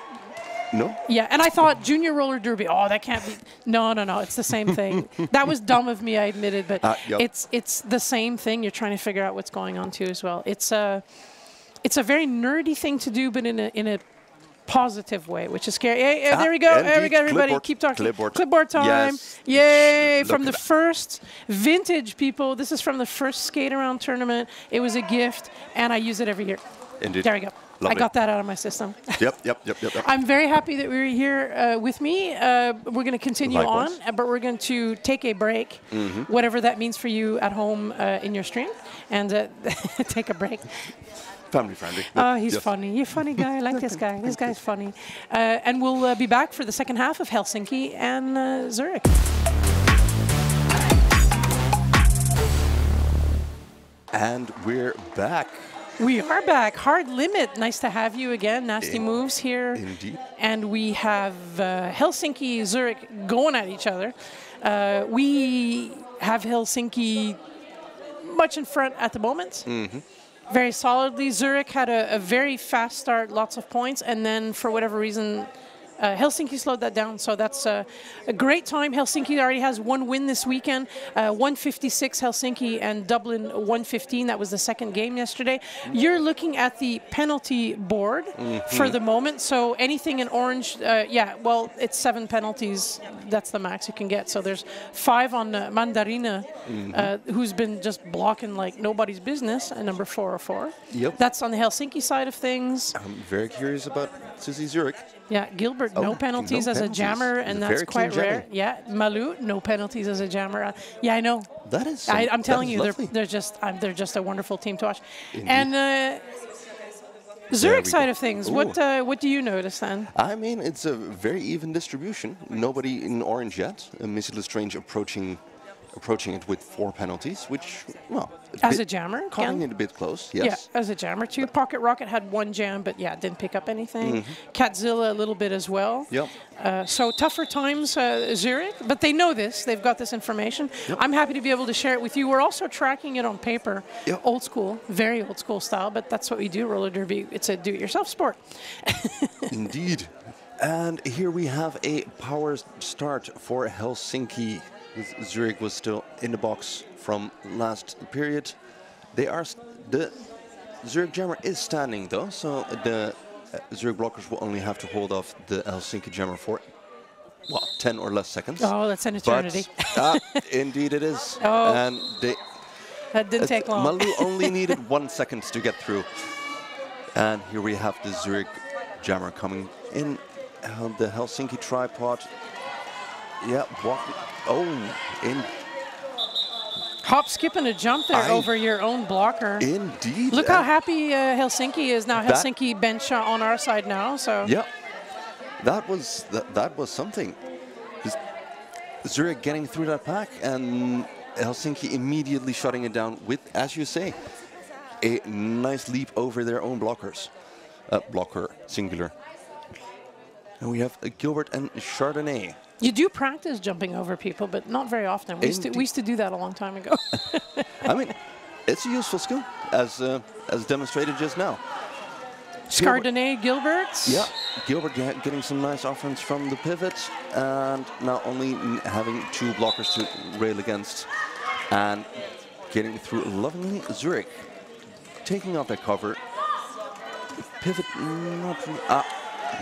No? Yeah, and I thought junior roller derby, that can't be. No, it's the same thing. That was dumb of me, I admitted, but it's the same thing. You're trying to figure out what's going on too as well. It's a very nerdy thing to do, but in a positive way, which is scary. Hey, there we go. Indeed. There we go, everybody. Clipboard. Keep talking. Clipboard time. Yes. Yay! From the Look. first vintage, people. This is from the first skate around tournament. It was a gift, and I use it every year. Indeed. There we go. Lovely. I got that out of my system. Yep. I'm very happy that we're here with me. We're going to continue Likewise. on, but we're going to take a break, whatever that means for you at home in your stream, and take a break. Family friendly. Oh, he's funny. You're a funny guy. I like this guy. This guy's funny. And we'll be back for the second half of Helsinki and Zurich. And we're back. We are back. Hard Limit. Nice to have you again. Nasty Moves here. Indeed. And we have Helsinki, Zurich going at each other. We have Helsinki much in front at the moment. Very solidly. Zurich had a very fast start, lots of points, and then for whatever reason, Helsinki slowed that down, so that's a great time. Helsinki already has one win this weekend, 156 Helsinki and Dublin 115. That was the second game yesterday. You're looking at the penalty board for the moment, so anything in orange, well, it's 7 penalties. That's the max you can get. So there's 5 on Mandarina, who's been just blocking like nobody's business, and number 404. Yep. That's on the Helsinki side of things. I'm very curious about Susie Zürich. Yeah, Gilbert, no penalties as a jammer, and that's quite rare. Yeah, Malou, no penalties as a jammer. Yeah, I know. That is. I'm telling you, they're just a wonderful team to watch. Indeed. And Zurich side of things, what do you notice then? I mean, it's a very even distribution. Nobody in orange yet. Missy Lestrange approaching it with 4 penalties, which, well, as a jammer, cutting it a bit close. Yes. Yeah, as a jammer too. Pocket Rocket had 1 jam, but yeah, didn't pick up anything. Catzilla a little bit as well. Yep. So tougher times, Zurich, but they know this. They've got this information. Yep. I'm happy to be able to share it with you. We're also tracking it on paper, old school, very old school style, but that's what we do. Roller derby. It's a do-it-yourself sport. Indeed. And here we have a power start for Helsinki. Zurich was still in the box from last period. The Zurich jammer is standing though, so the Zurich blockers will only have to hold off the Helsinki jammer for, well, 10 or less seconds. Oh, that's an eternity. But, indeed it is. Oh, and that didn't take long. Malou only needed 1 second to get through. And here we have the Zurich jammer coming in. The Helsinki tripod. Yeah, in. Hop, skip, and a jump there over your own blocker. Indeed. Look how happy Helsinki is now. Helsinki bench on our side now. So yeah, that was something. Just Zurich getting through that pack, and Helsinki immediately shutting it down with, as you say, a nice leap over their own blockers. Blocker singular. And we have Gilbert and Chardonnay. You do practice jumping over people, but not very often. We used to do that a long time ago. I mean, it's a useful skill, as demonstrated just now. Chardonnay, Gilbert. Yeah, Gilbert getting some nice offense from the pivot, and now only having 2 blockers to rail against, and getting through lovingly. Zurich taking off that cover. Pivot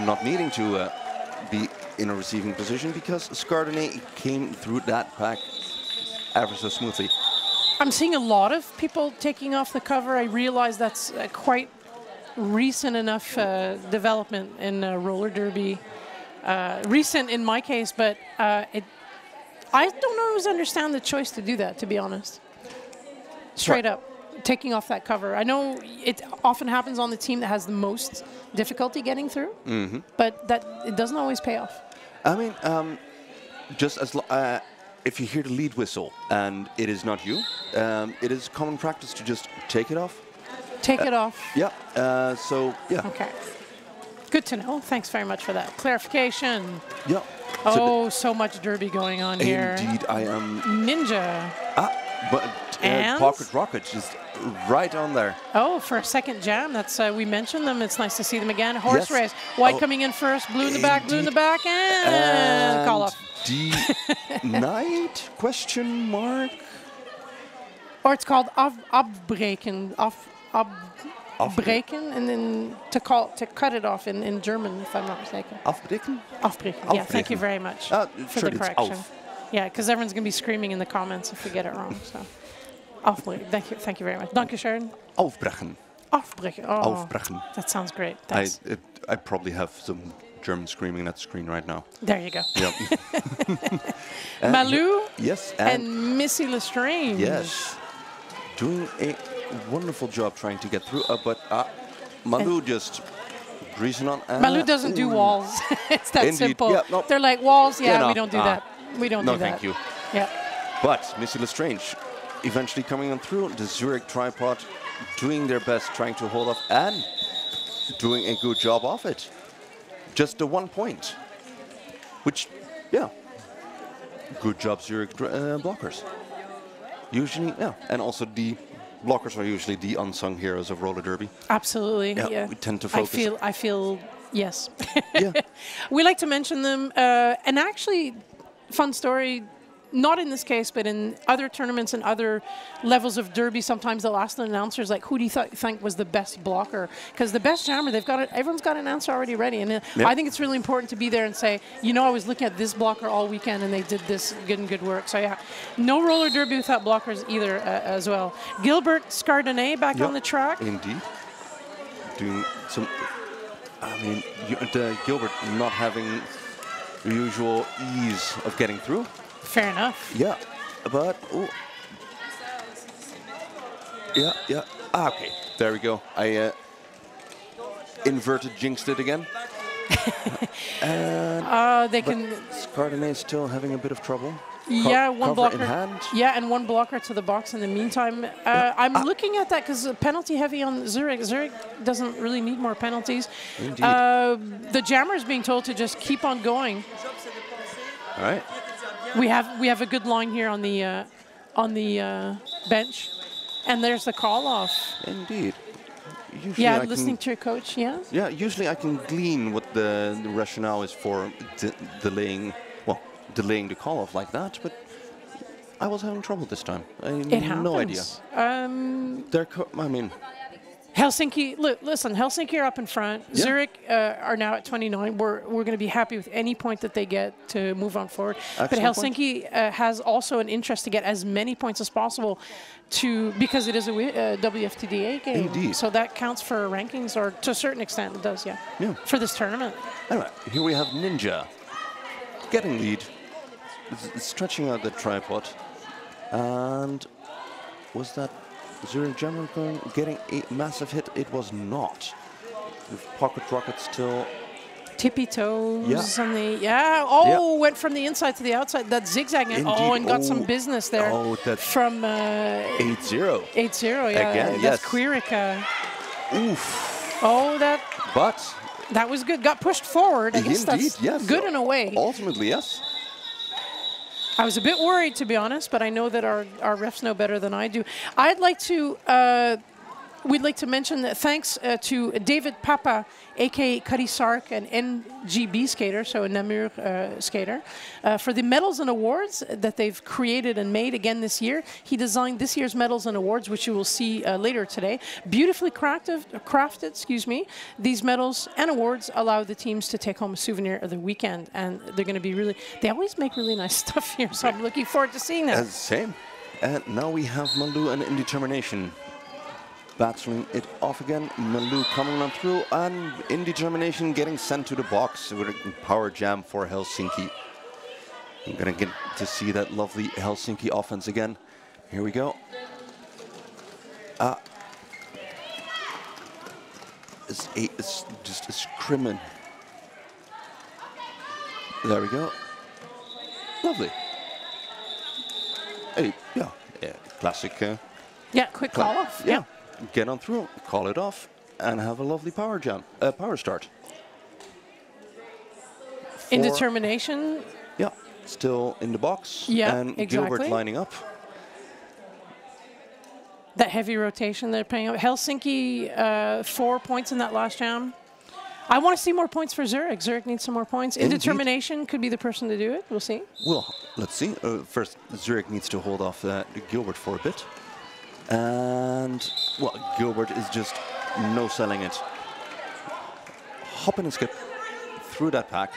not needing to be in a receiving position because Chardonnay came through that pack ever so smoothly. I'm seeing a lot of people taking off the cover. I realize that's quite recent enough development in roller derby. Recent in my case, but I don't always understand the choice to do that, to be honest. Straight up, taking off that cover. I know it often happens on the team that has the most difficulty getting through, but it doesn't always pay off. I mean, just as if you hear the lead whistle and it is not you, it is common practice to just take it off. Take it off. Yeah. So yeah. Okay. Good to know. Thanks very much for that clarification. Yeah. Oh, so much derby going on here. Indeed, I am. Ninja. But Pocket Rocket just right on there. Oh, for a second jam. That's we mentioned them. It's nice to see them again. Horse race. White coming in first. Blue in the back. Blue in the back, and call off. Night? Question mark. Or it's called afbreken. Afbreken, and then to cut it off in German, if I'm not mistaken. Afbreken? Afbreken. Yeah. Thank you very much for the correction. Yeah, because everyone's going to be screaming in the comments if we get it wrong. So, afbreken. Thank you very much. Dankeschön. Aufbrechen. Afbreken. Oh, Aufbrechen. That sounds great. Thanks. I probably have some German screaming at the screen right now. There you go. Yep. Malou. Yes. And Missy Lestrange. Yes. Doing a wonderful job trying to get through, but Malou just greasing on. Malou doesn't do walls. It's that simple. Yeah, no. They're like walls. Yeah, we don't do that. We don't do that. No, thank you. Yeah. But Missy Lestrange eventually coming on through. The Zurich tripod doing their best, trying to hold off and doing a good job of it. Just the 1 point, which, yeah, good job Zurich blockers. Usually, yeah, and also the blockers are usually the unsung heroes of roller derby. Absolutely. Yeah, we tend to focus. I feel Yes. Yeah. We like to mention them. And actually, fun story, not in this case, but in other tournaments and other levels of derby, sometimes they'll ask the announcers, like, who do you think was the best blocker? Because the best jammer, everyone's got an answer already ready. And I think it's really important to be there and say, you know, I was looking at this blocker all weekend and they did this good work. So yeah, no roller derby without blockers either as well. Gilbert Scardonnay back on the track. Indeed. Doing some, I mean, Gilbert not having the usual ease of getting through. Fair enough. Yeah, but yeah. Ah, okay, there we go. I inverted jinxed it again. They can. Scardonnay is still having a bit of trouble. Yeah, one blocker in hand. Yeah, and one blocker to the box in the meantime. I'm looking at that because penalty heavy on Zürich. Zürich doesn't really need more penalties. Indeed. The jammer is being told to just keep on going. All right. We have a good line here on the bench, and there's the call off. Indeed. Usually listening to your coach. Yeah. Yeah. Usually I can glean what the rationale is for delaying the call off like that, but I was having trouble this time. I had no idea. I mean. Helsinki, listen, Helsinki are up in front. Yeah. Zürich are now at 29. We're going to be happy with any point that they get to move on forward. Excellent. But Helsinki has also an interest to get as many points as possible because it is a WFTDA game. Indeed. So that counts for rankings, or to a certain extent it does, yeah. For this tournament. All right, here we have Ninja getting lead, stretching out the tripod. And was that Zürich jammer getting a massive hit? It was not. With pocket rocket still. Tippy toes on the went from the inside to the outside. That zigzagging. And got some business there. From 8-0. 8-0. Yeah, again. That's Quirica. Oof. But that was good. Got pushed forward. I guess that's good in a way. Ultimately, yes. I was a bit worried, to be honest, but I know that our refs know better than I do. We'd like to mention that thanks to David Papa, a.k.a. Cuddy Sark, an NGB skater, so a Namur skater, for the medals and awards that they've created and made again this year. He designed this year's medals and awards, which you will see later today. Beautifully crafted, These medals and awards allow the teams to take home a souvenir of the weekend, and they're going to be they always make really nice stuff here, so I'm looking forward to seeing that. Same. And now we have Malou and Indetermination battling it off again. Malou coming on through, and Indetermination getting sent to the box with a power jam for Helsinki. I'm gonna get to see that lovely Helsinki offense again. Here we go. It's just a scrimmage. There we go. Lovely. Hey, classic. Quick call off. Yeah. Get on through, call it off, and have a lovely power start. Indetermination. Yeah, still in the box. Yeah, and exactly. Gilbert lining up. That heavy rotation they're playing. Helsinki, 4 points in that last jam. I want to see more points for Zürich. Zürich needs some more points. Indetermination could be the person to do it. We'll see. Well, let's see. First, Zürich needs to hold off Gilbert for a bit. And, Gilbert is just no-selling it. Hop and skip through that pack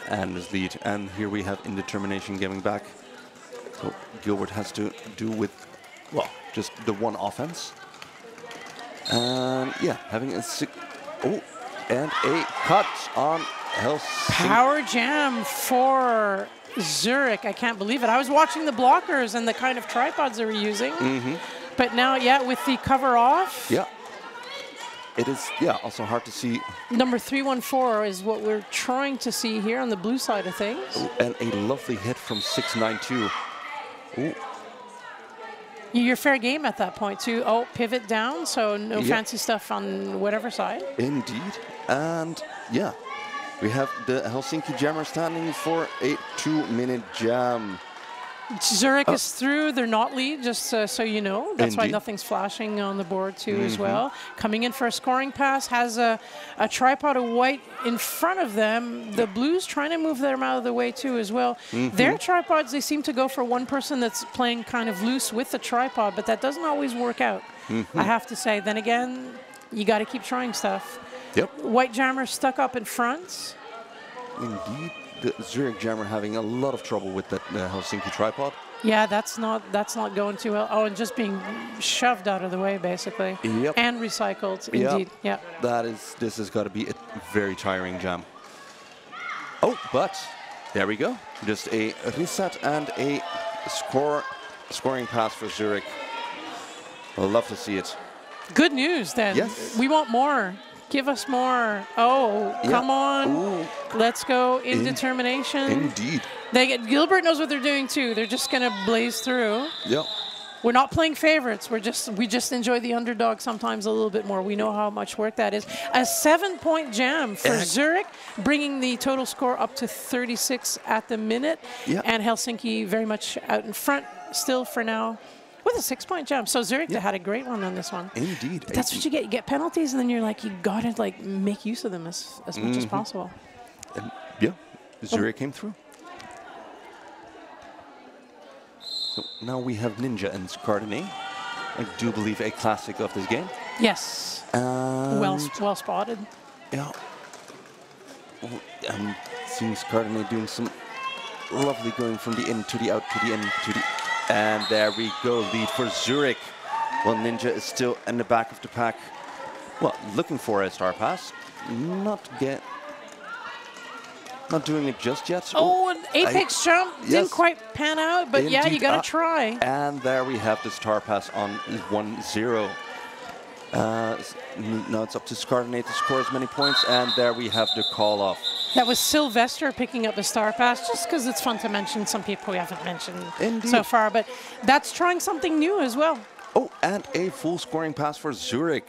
and his lead. And here we have Indetermination giving back. So Gilbert has to do with, just the one offense. And, having a and a cut on Helsinki. Power jam for Zürich. I can't believe it. I was watching the blockers and the kind of tripods they were using. But now, with the cover off. Yeah. It is, also hard to see. Number 314 is what we're trying to see here on the blue side of things. And a lovely hit from 692. You're fair game at that point, too. Pivot down, so no fancy stuff on whatever side. Indeed. And, we have the Helsinki jammer standing for a 2-minute jam. Zurich is through. They're not lead, just so you know. That's why Indeed. nothing's flashing on the board too as well. Coming in for a scoring pass, has a tripod of white in front of them. The Blues trying to move them out of the way too as well. Their tripods, they seem to go for one person that's playing kind of loose with the tripod, but that doesn't always work out, I have to say. Then again, you got to keep trying stuff. Yep. White jammer stuck up in front. Indeed. The Zurich jammer having a lot of trouble with that Helsinki tripod. Yeah, that's not going too well. Oh, and just being shoved out of the way, basically. Yep. And recycled, indeed. Yeah. This has got to be a very tiring jam. Oh, but there we go. Just a reset and a scoring pass for Zurich. I'd love to see it. Good news, then. Yes. We want more. Give us more. Oh, come on. Ooh. Let's go in determination. Indeed. Gilbert knows what they're doing too. They're just going to blaze through. Yep. We're not playing favorites. We just enjoy the underdog sometimes a little bit more. We know how much work that is. A 7-point jam for Zurich, bringing the total score up to 36 at the minute. Yep. And Helsinki very much out in front still for now, with a 6-point jam. So Zurich had a great one on this one. Indeed. But that's what you get. You get penalties, and then you're like, you got to like make use of them as much as possible. And yeah, Zurich came through. So now we have Ninja and Cardinal. I do believe a classic of this game. Yes. Well spotted. Yeah. Well, seeing Cardinal doing some lovely going from the in to the out to the in to the... And there we go, lead for Zurich. Well, Ninja is still in the back of the pack. Well, looking for a star pass. Not doing it just yet. Oh, an apex jump. Didn't quite pan out, but yeah, you got to try. And there we have the star pass on 1-0. Now it's up to Scardenate to score as many points, and there we have the call off. That was Sylvester picking up the star pass, just because it's fun to mention some people we haven't mentioned so far, but that's trying something new as well. Oh, and a full scoring pass for Zurich.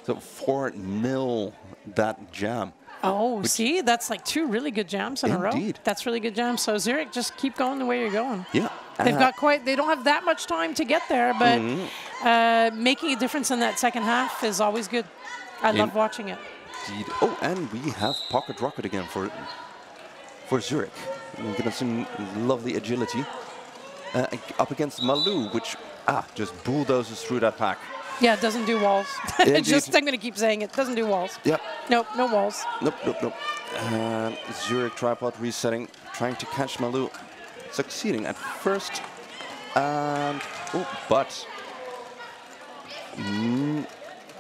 So 4-0 that jam. Oh, see, that's like 2 really good jams in a row. Indeed. That's really good jams. So Zurich, just keep going the way you're going. Yeah. They don't have that much time to get there, but making a difference in that second half is always good. I love watching it. Indeed. Oh, and we have Pocket Rocket again for Zurich. We're getting some lovely agility up against Malou, which just bulldozes through that pack. Yeah, it doesn't do walls. I'm going to keep saying it. Doesn't do walls. Yep. Nope, no walls. Nope. Zurich tripod resetting, trying to catch Malou. Succeeding at first. And,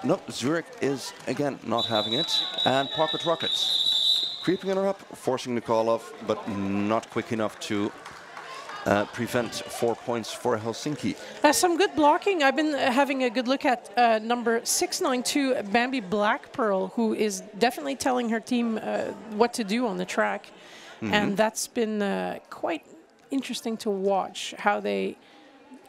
nope, Zurich is, again, not having it. And Pocket Rocket creeping her up, forcing the call off, but not quick enough to prevent 4 points for Helsinki. Some good blocking. I've been having a good look at number 692, Bambi Blackpearl, who is definitely telling her team what to do on the track. And that's been quite interesting to watch, how they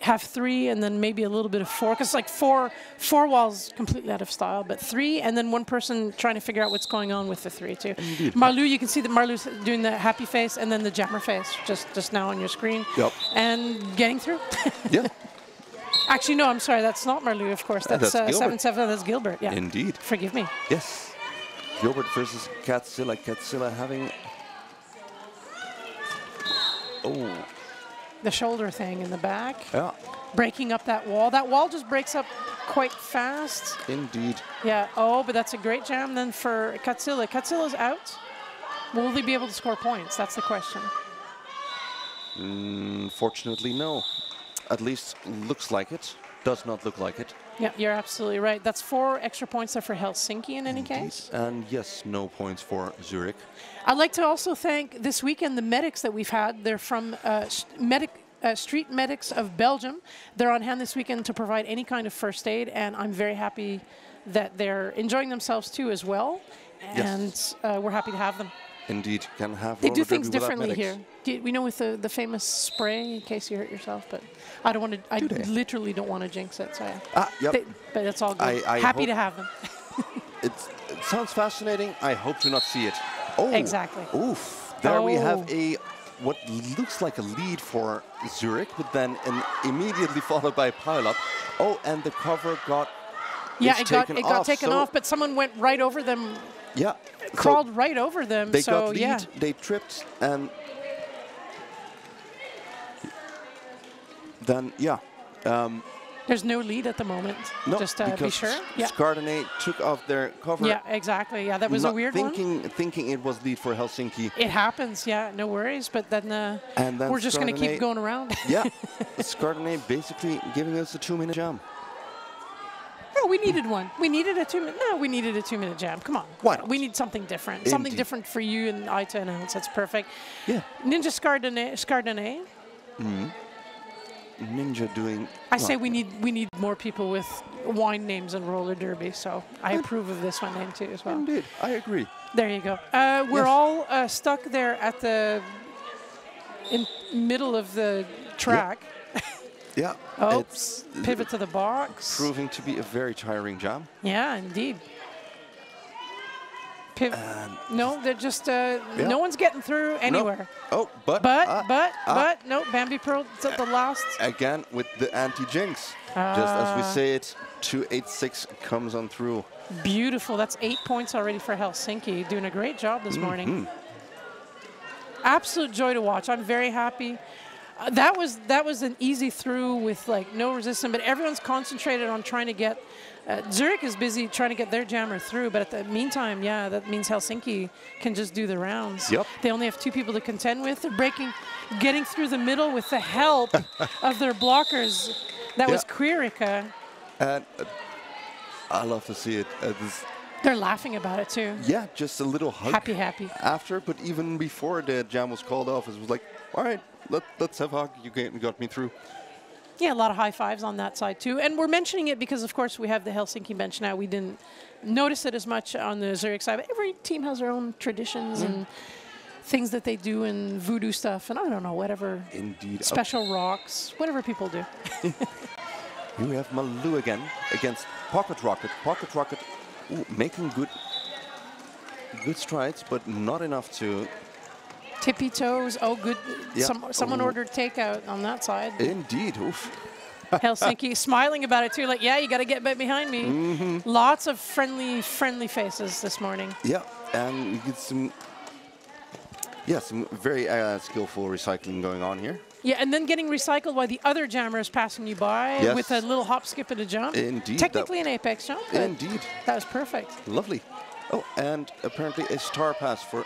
have 3 and then maybe a little bit of 4, because like four walls completely out of style, but 3 and then one person trying to figure out what's going on with the 3 too. Indeed. Marlou, you can see that Marlou's doing the happy face and then the jammer face just now on your screen. Yep. And getting through. Yeah. Actually, no, I'm sorry, that's not Marlou, of course. That's 7-7, that's Gilbert. Yeah. Indeed. Forgive me. Yes. Gilbert versus Catzilla. Catzilla having... Oh. The shoulder thing in the back. Yeah. Breaking up that wall. That wall just breaks up quite fast. Indeed. Yeah. Oh, but that's a great jam then for Catzilla. Catzilla's out. Will he be able to score points? That's the question. Fortunately, no. At least looks like it. Does not look like it. Yeah, you're absolutely right. That's 4 extra points there for Helsinki in any case. And yes, no points for Zurich. I'd like to also thank this weekend the medics that we've had. They're from Street Medics of Belgium. They're on hand this weekend to provide any kind of first aid, and I'm very happy that they're enjoying themselves too as well. And we're happy to have them. Indeed, can have. They do things differently here. We know with the famous spray in case you hurt yourself, but I don't want to. I literally don't want to jinx it. So yep. But it's all good. Happy to have them. It sounds fascinating. I hope to not see it. Oh, exactly. Oof! There we have a what looks like a lead for Zürich, but then immediately followed by a pile-up. Oh, and the cover got it got taken off, but someone went right over them. Yeah, crawled right over them. They got lead, they tripped, and then there's no lead at the moment. No, just to be sure. Scardinay took off their cover. Yeah, exactly. Yeah, that was a weird one. Thinking it was lead for Helsinki. It happens. Yeah, no worries. But then, we're just going to keep going around. Yeah, Scardinay basically giving us a 2-minute jam. No, we needed one. We needed a 2-minute. No, we needed a 2-minute jam. Come on. Why not? We need something different. Indeed. Something different for you and I to announce. That's perfect. Yeah. Ninja Scardinay. Ninja doing. I say we need more people with wine names and roller derby. So I approve of this one name too as well. Indeed, I agree. There you go. We're all stuck there at the middle of the track. Yeah. Oops. Pivot to the box. Proving to be a very tiring jam. Yeah, indeed. No, they're just no one's getting through anywhere. No. Oh, but no, Bambi Pearl at the last. Again with the anti-jinx. Just as we say it, 286 comes on through. Beautiful. That's 8 points already for Helsinki. Doing a great job this morning. Absolute joy to watch. I'm very happy. That was an easy through with like no resistance, but everyone's concentrated on trying to get. Zürich is busy trying to get their jammer through, but at the meantime, yeah, that means Helsinki can just do the rounds. Yep. They only have 2 people to contend with. They're getting through the middle with the help of their blockers. That was Quirica. And I love to see it. They're laughing about it too. Yeah, just a little hug. Happy. After, but even before the jam was called off, it was like, all right, let's have a hug. You got me through. Yeah, a lot of high fives on that side too. And we're mentioning it because, of course, we have the Helsinki bench now. We didn't notice it as much on the Zurich side. But every team has their own traditions and things that they do and voodoo stuff. And I don't know, whatever. Indeed. Special rocks, whatever people do. Here we have Malou again against Pocket Rocket. Pocket Rocket making good strides, but not enough to... Tippy toes. Oh, good. Yeah. Someone ordered takeout on that side. Indeed. Oof. Helsinki smiling about it too. Like, yeah, you got to get behind me. Lots of friendly faces this morning. Yeah, and you get some very skillful recycling going on here. Yeah, and then getting recycled while the other jammer is passing you by with a little hop, skip, and a jump. Indeed. Technically an apex jump. Indeed. That was perfect. Lovely. Oh, and apparently a star pass for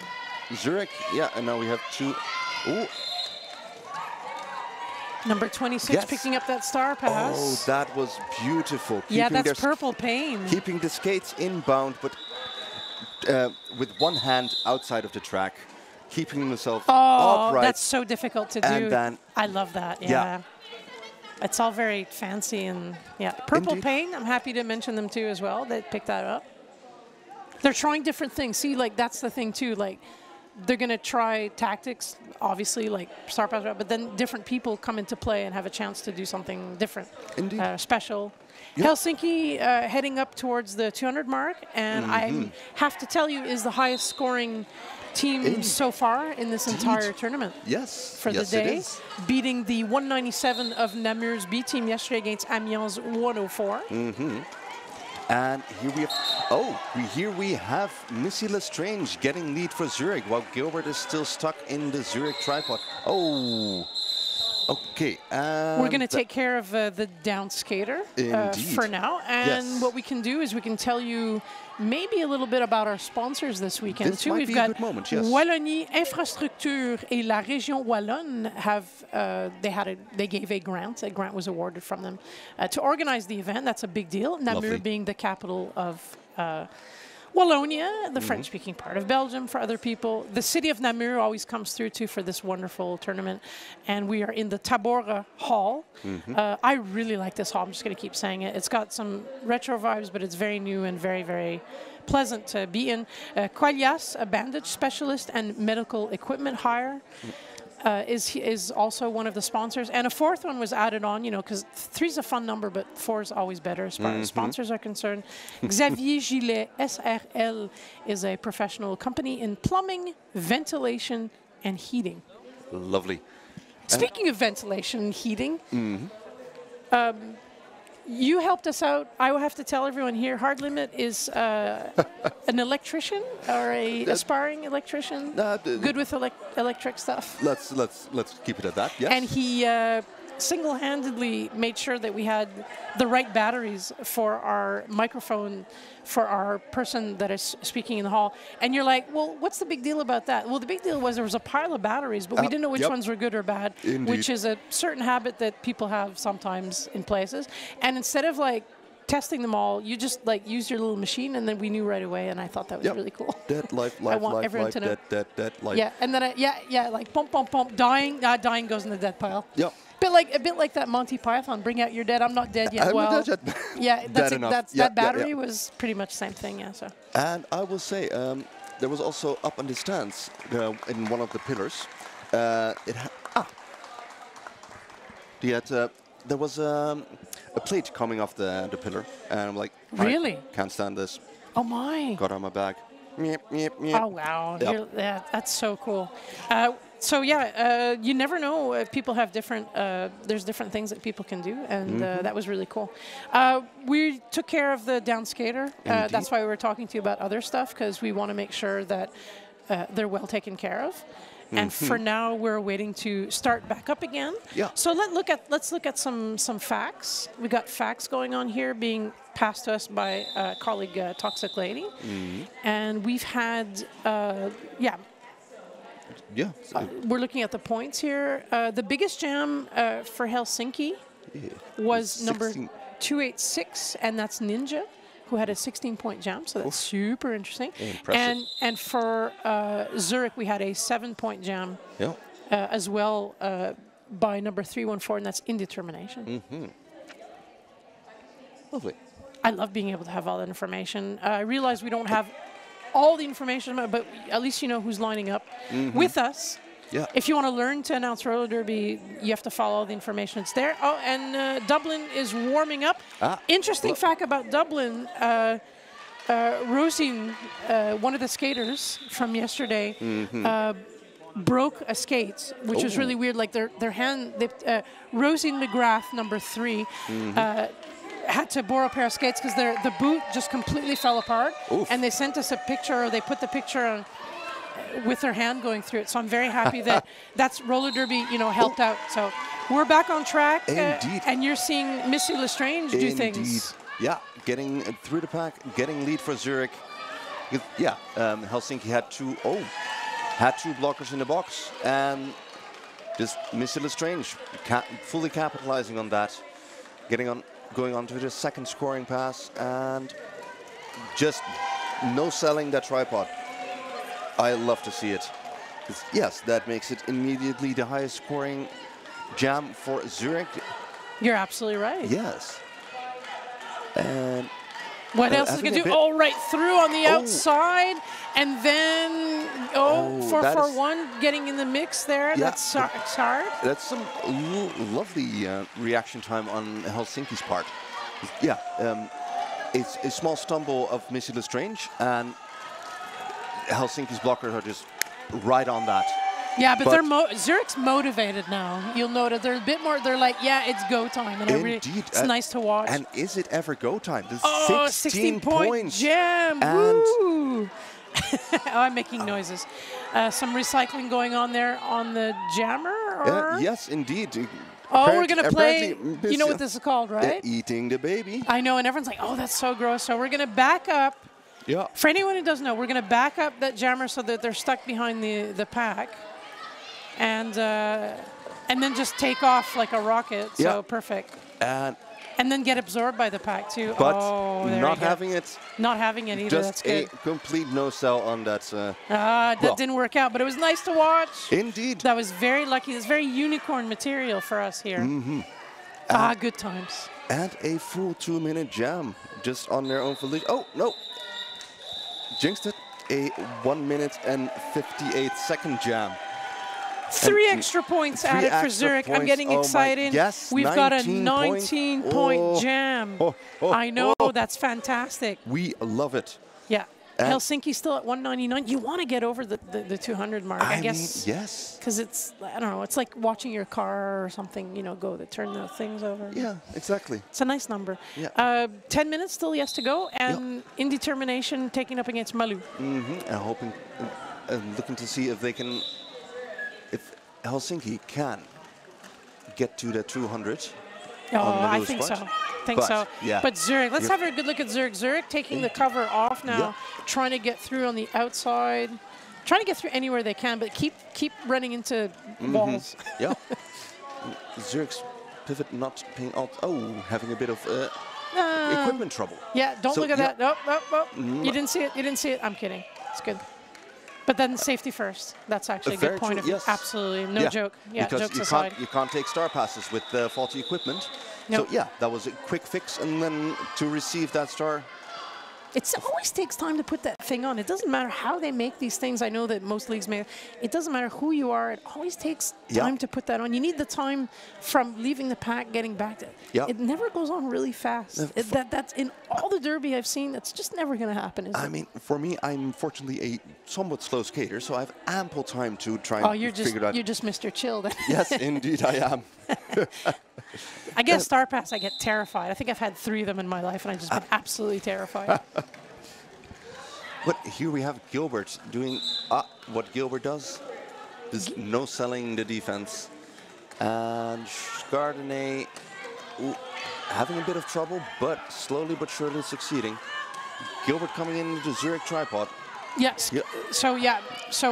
Zürich. Yeah, and now we have 2. Ooh. Number 26 picking up that star pass. Oh, that was beautiful. Yeah, that's purple pain. Keeping the skates inbound, but with one hand outside of the track, keeping himself upright. That's so difficult to do. And then, I love that, yeah. It's all very fancy and, Purple pain, I'm happy to mention them too as well. They picked that up. They're trying different things. See, like, that's the thing too. Like, they're going to try tactics, obviously, like star pass, but then different people come into play and have a chance to do something different, special. Yep. Helsinki heading up towards the 200 mark, and I have to tell you, is the highest scoring team so far in this entire tournament. Yes. For the day, beating the 197 of Namur's B team yesterday against Amiens 104. And here we have Missy Lestrange getting lead for Zürich, while Gilbert is still stuck in the Zürich tripod. Oh, okay. We're going to take care of the down skater for now. And what we can do is we can tell you maybe a little bit about our sponsors this weekend. This might be a good moment, yes. Wallonie Infrastructure et la Région Wallonne they gave a grant. A grant was awarded from them to organize the event. That's a big deal. Namur being the capital of Wallonia, the French-speaking part of Belgium for other people. The city of Namur always comes through too for this wonderful tournament. And we are in the Tabora Hall. I really like this hall. I'm just going to keep saying it. It's got some retro vibes, but it's very new and very, very pleasant to be in. Qualias, a bandage specialist and medical equipment hire. Is also one of the sponsors. And a fourth one was added on, because 3 is a fun number, but 4 is always better as far as sponsors are concerned. Xavier Gillet, SRL, is a professional company in plumbing, ventilation, and heating. Lovely. Speaking of ventilation and heating, you helped us out. I will have to tell everyone here, Hard Limit is an electrician or a aspiring electrician, good with electric stuff. Let's keep it at that. Yes. And he single-handedly made sure that we had the right batteries for our microphone for our person that is speaking in the hall. And you're like, well, what's the big deal about that? Well, the big deal was there was a pile of batteries, but we didn't know which ones were good or bad, which is a certain habit that people have sometimes in places. And instead of like testing them all, you just like use your little machine, and then we knew right away, and I thought that was really cool. Dead, life, I want everyone to know. Dead, life. Yeah, and then like pump, dying, dying goes in the dead pile. Yep. A bit like that Monty Python, bring out your dead. I'm not dead yet. I'm not dead yet. Yeah, that battery was pretty much the same thing. Yeah. So. And I will say, there was also up on the stands in one of the pillars. There was a plate coming off the pillar, and I'm like, really? Can't stand this. Oh my! Got on my back. Oh wow! Yep. That's so cool. You never know if people have different. There's different things that people can do, and that was really cool. We took care of the down skater. That's why we were talking to you about other stuff, because we want to make sure that they're well taken care of. And for now, we're waiting to start back up again. Yeah. So let's look at some facts. We got facts going on here being passed to us by colleague Toxic Lady, and we've had we're looking at the points here. The biggest jam for Helsinki was number 286, and that's Ninja, who had a 16-point jam, so that's super interesting. Impressive. And for Zürich, we had a 7-point jam as well by number 314, and that's Indetermination. Lovely. I love being able to have all that information. I realize we don't have all the information, but at least you know who's lining up with us. Yeah. If you want to learn to announce roller derby, you have to follow all the information. It's there. Oh, and Dublin is warming up. Interesting fact about Dublin, Rosin, one of the skaters from yesterday, broke a skate, which was really weird. Like their hand, Rosin McGrath, number 3, had to borrow a pair of skates because the boot just completely fell apart. And they sent us a picture, or they put the picture on with their hand going through it. So I'm very happy that that's roller derby, helped out. So we're back on track. Indeed. And you're seeing Missy Lestrange do things. Yeah, getting through the pack, getting lead for Zürich. Yeah, Helsinki had two blockers in the box, and just Missy Lestrange fully capitalizing on that, going on to the second scoring pass, and just no selling that tripod. I love to see it. Yes, that makes it immediately the highest scoring jam for Zürich. You're absolutely right. Yes. And what else is he going to do? Oh, right through on the outside. And then, 441 getting in the mix there. Yeah, that's hard. That's some lovely reaction time on Helsinki's part. Yeah, it's a small stumble of Missy Lestrange, and Helsinki's blockers are just right on that. Yeah, but Zürich's motivated now. You'll notice they're a bit more. They're like, yeah, it's go time, and indeed, it's nice to watch. And is it ever go time? There's 16-point jam! Woo! I'm making noises. Some recycling going on there on the jammer. Or? Yes, indeed. We're gonna play. You know what this is called, right? Eating the baby. I know, and everyone's like, "Oh, that's so gross." So we're gonna back up. Yeah. For anyone who doesn't know, we're going to back up that jammer so that they're stuck behind the pack, and then just take off like a rocket. So perfect. And then get absorbed by the pack too. But not having it. Not having it either. Just that's good. a complete no sell on that. That didn't work out, but it was nice to watch. Indeed. That was very lucky. It's very unicorn material for us here. Good times. And a full 2-minute jam just on their own volition. Oh no. Jinxed it. A 1 minute and 58-second jam. 3 extra points added for Zürich. I'm getting excited. Yes, we've got a 19-point jam. I know, that's fantastic. We love it. Yeah. Helsinki still at 199. You want to get over the 200 mark, I guess. Mean, yes. Because it's, I don't know, it's like watching your car or something, you know, turn the things over. Yeah, exactly. It's a nice number. Yeah. 10 minutes still yes to go, and Indetermination taking up against Malou. And hoping, looking to see if they can, if Helsinki can get to the 200. Oh, I think so. Yeah. But Zürich, let's have a good look at Zürich. Zürich taking the cover off now, trying to get through on the outside, trying to get through anywhere they can, but keep running into walls. Yeah. Zürich's pivot not paying out. Oh, having a bit of equipment trouble. Yeah, don't look at that. Nope, nope, nope. You didn't see it. You didn't see it. I'm kidding. It's good. But then safety first. That's actually a good point of view. Absolutely, no joke. Yeah, because jokes aside. You can't take star passes with faulty equipment. Nope. So yeah, that was a quick fix, and then to receive that star. It always takes time to put that thing on. It doesn't matter how they make these things. I know that most leagues make. It doesn't matter who you are. It always takes time to put that on. You need the time from leaving the pack, getting back to it. It never goes on really fast. That's in all the derby I've seen. That's just never going to happen, is it? I mean, for me, I'm fortunately a somewhat slow skater, so I have ample time to try and figure it out. You're just Mr. Chill then. Yes, indeed I am. I guess Star Pass, I get terrified. I think I've had 3 of them in my life, and I've just been absolutely terrified. But here we have Gilbert doing what Gilbert does. There's no selling the defense. And Chardonnay having a bit of trouble, but slowly but surely succeeding. Gilbert coming into the Zürich tripod. Yes. Yeah. So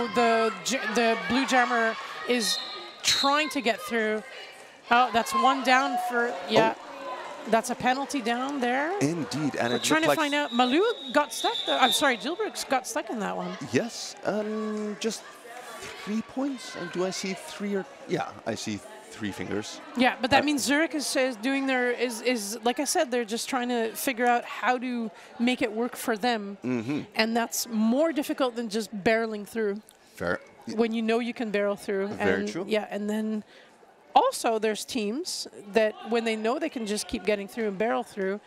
the blue jammer is trying to get through. Oh, that's one down for That's a penalty down there. Indeed, and we're trying to find out. Malou got stuck. I'm sorry, Gilbert got stuck in that one. Yes, just 3 points. And do I see 3 or? Yeah, I see 3 fingers. Yeah, but that means Zürich is doing is like I said, they're just trying to figure out how to make it work for them, and that's more difficult than just barreling through. Fair. When you know you can barrel through. Very true. Yeah, and then. Also, there's teams that, when they know they can just keep getting through and barrel through,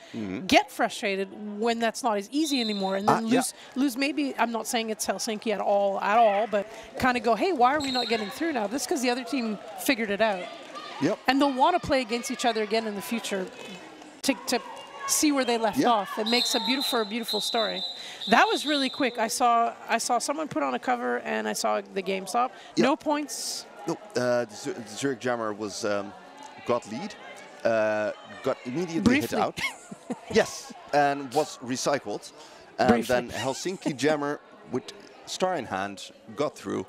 get frustrated when that's not as easy anymore, and then lose. Maybe I'm not saying it's Helsinki at all, but kind of go, hey, why are we not getting through now? This is because the other team figured it out. Yep. And they'll want to play against each other again in the future to see where they left off. It makes a beautiful story. That was really quick. I saw someone put on a cover, and I saw the game stop. Yep. No points. No, the Zürich jammer was got lead, got immediately hit out. Yes, and was recycled. And then Helsinki jammer, with star in hand, got through.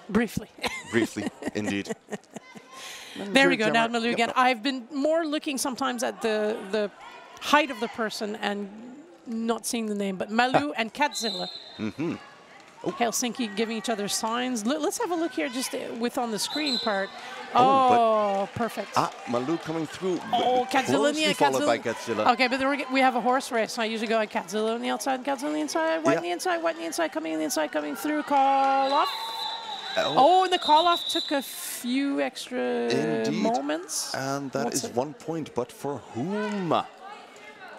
Briefly. Briefly, indeed. There we go, now Malou again. I've been more looking sometimes at the height of the person and not seeing the name, but Malou and Katzilla. Helsinki giving each other signs. Let's have a look here, just with on the screen part. Oh, perfect. Malou coming through. Oh, Katzilla followed by Katzilla. Okay, but we have a horse race. So I usually go like Katzilla on the outside, Katzilla on the inside, white on the inside, white on the inside, coming in the inside, coming through, call off. And the call off took a few extra moments. And that is 1 point, but for whom?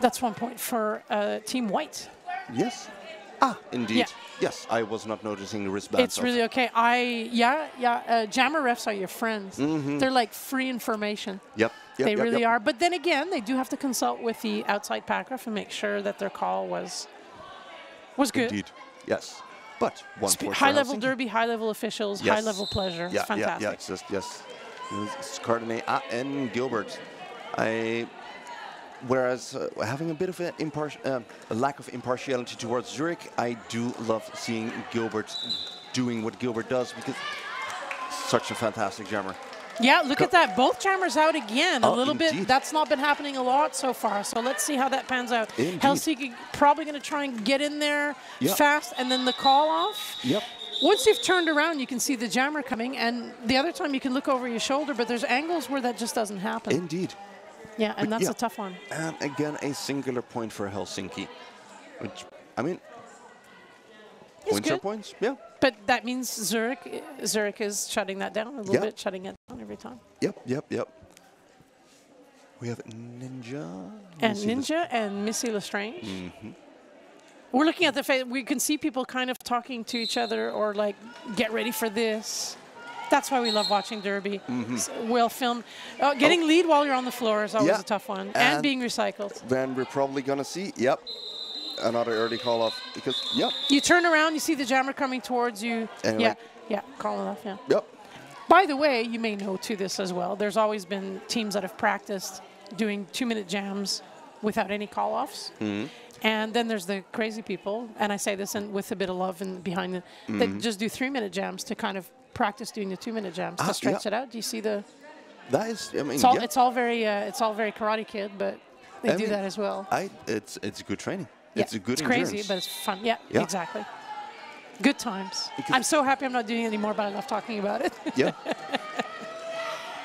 That's 1 point for Team White. Yes. Indeed. Yeah. Yes, I was not noticing the wristbands. It's really okay. Jammer refs are your friends. They're like free information. Yep. They really are. But then again, they do have to consult with the outside pack ref and make sure that their call was good. Indeed. Yes. But high-level derby, high-level officials, high-level pleasure. Yeah, it's fantastic. Yeah, it's just, It's Chardonnay and Gilbert. Whereas having a bit of a lack of impartiality towards Zürich, I do love seeing Gilbert doing what Gilbert does, because such a fantastic jammer. Yeah, look at that. Both jammers out again. A little bit. That's not been happening a lot so far. So let's see how that pans out. Indeed. Helsinki probably going to try and get in there fast, and then the call off. Yep. Once you've turned around, you can see the jammer coming, and the other time you can look over your shoulder, but there's angles where that just doesn't happen. Indeed. Yeah, and that's a tough one. And again, a singular point for Helsinki. Which, I mean, points are points, But that means Zürich is shutting that down a little bit, shutting it down every time. Yep. We have Ninja. And Ninja and Missy Lestrange. We're looking at the face. We can see people kind of talking to each other or like, get ready for this. That's why we love watching Derby. Well filmed. Getting lead while you're on the floor is always a tough one. And being recycled. Then we're probably going to see, another early call off. Because, You turn around, you see the jammer coming towards you. Anyway. Yeah, call it off, Yep. By the way, you may know to this as well. There's always been teams that have practiced doing 2-minute jams without any call-offs. And then there's the crazy people, and I say this with a bit of love and behind it, that just do 3-minute jams to kind of practice doing the 2-minute jams to stretch it out. Do you see the? That is, I mean, it's all very Karate Kid, but they do that as well. It's good training. It's a good endurance. Crazy, but it's fun. Yeah, exactly. Good times. I'm so happy I'm not doing it anymore, but I love talking about it. Yeah.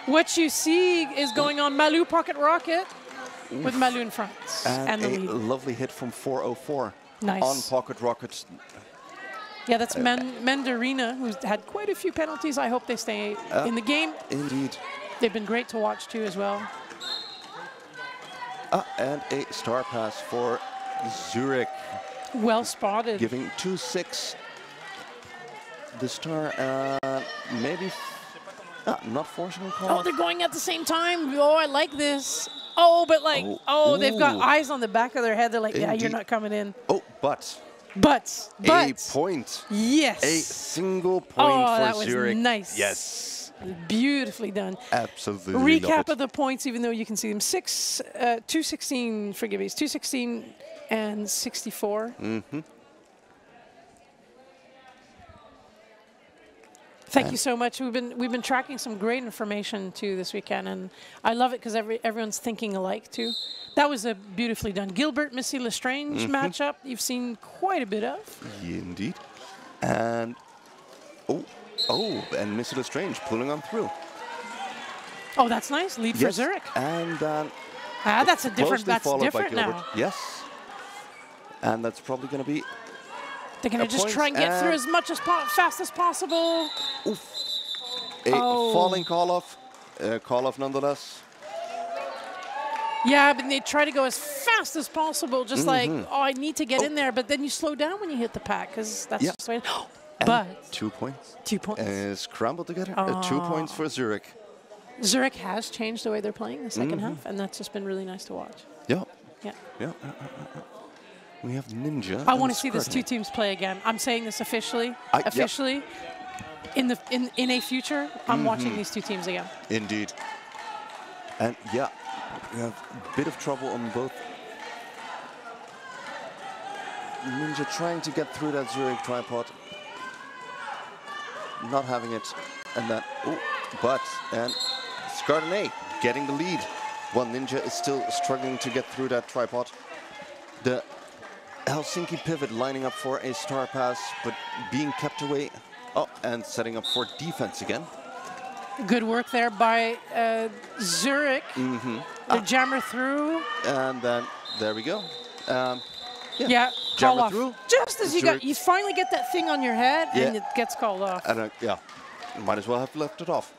What you see is going on Malou Pocket Rocket with Malou in front and the lead. Lovely hit from 404 nice. On Pocket Rocket. Yeah, that's Mandarina, who's had quite a few penalties. I hope they stay in the game. Indeed. They've been great to watch, too, as well. And a star pass for Zürich. Well spotted. Giving 2-6. The star, maybe not forcing a call. Oh, they're going at the same time. Oh, I like this. Oh, but like, they've got eyes on the back of their head. They're like, yeah, you're not coming in. Oh, but. A point. Yes. A single point for Zürich. That was nice. Yes. Beautifully done. Absolutely. Recap of the points, even though you can see them. 216, forgive me, 216 and 64. Thank you so much. We've been tracking some great information too this weekend, and I love it because everyone's thinking alike too. That was a beautifully done Gilbert Missy Lestrange matchup. You've seen quite a bit of. Yeah, indeed. And and Missy Lestrange pulling on through. Oh, that's nice. Lead for Zürich. And that's a different. That's different now. Yes. And that's probably going to be. They're going to just try and get through as much as fast as possible. Oof. A falling call-off. Call-off nonetheless. Yeah, but they try to go as fast as possible, just like, I need to get in there. But then you slow down when you hit the pack, because that's just the way. But 2 points. 2 points. Scrambled together. 2 points for Zürich. Zürich has changed the way they're playing the second half, and that's just been really nice to watch. Yeah. Yeah. We have Ninja. I want to see these two teams play again. I'm saying this officially. In a future, I'm watching these two teams again. Indeed. And we have a bit of trouble on both. Ninja trying to get through that Zürich tripod. Not having it. And then, and Scardinay getting the lead. While Ninja is still struggling to get through that tripod. The Helsinki pivot lining up for a star pass, but being kept away. And setting up for defense again. Good work there by Zürich. The jammer through. And then, there we go. Call off. Through. Just as you finally get that thing on your head, and it gets called off. And might as well have left it off.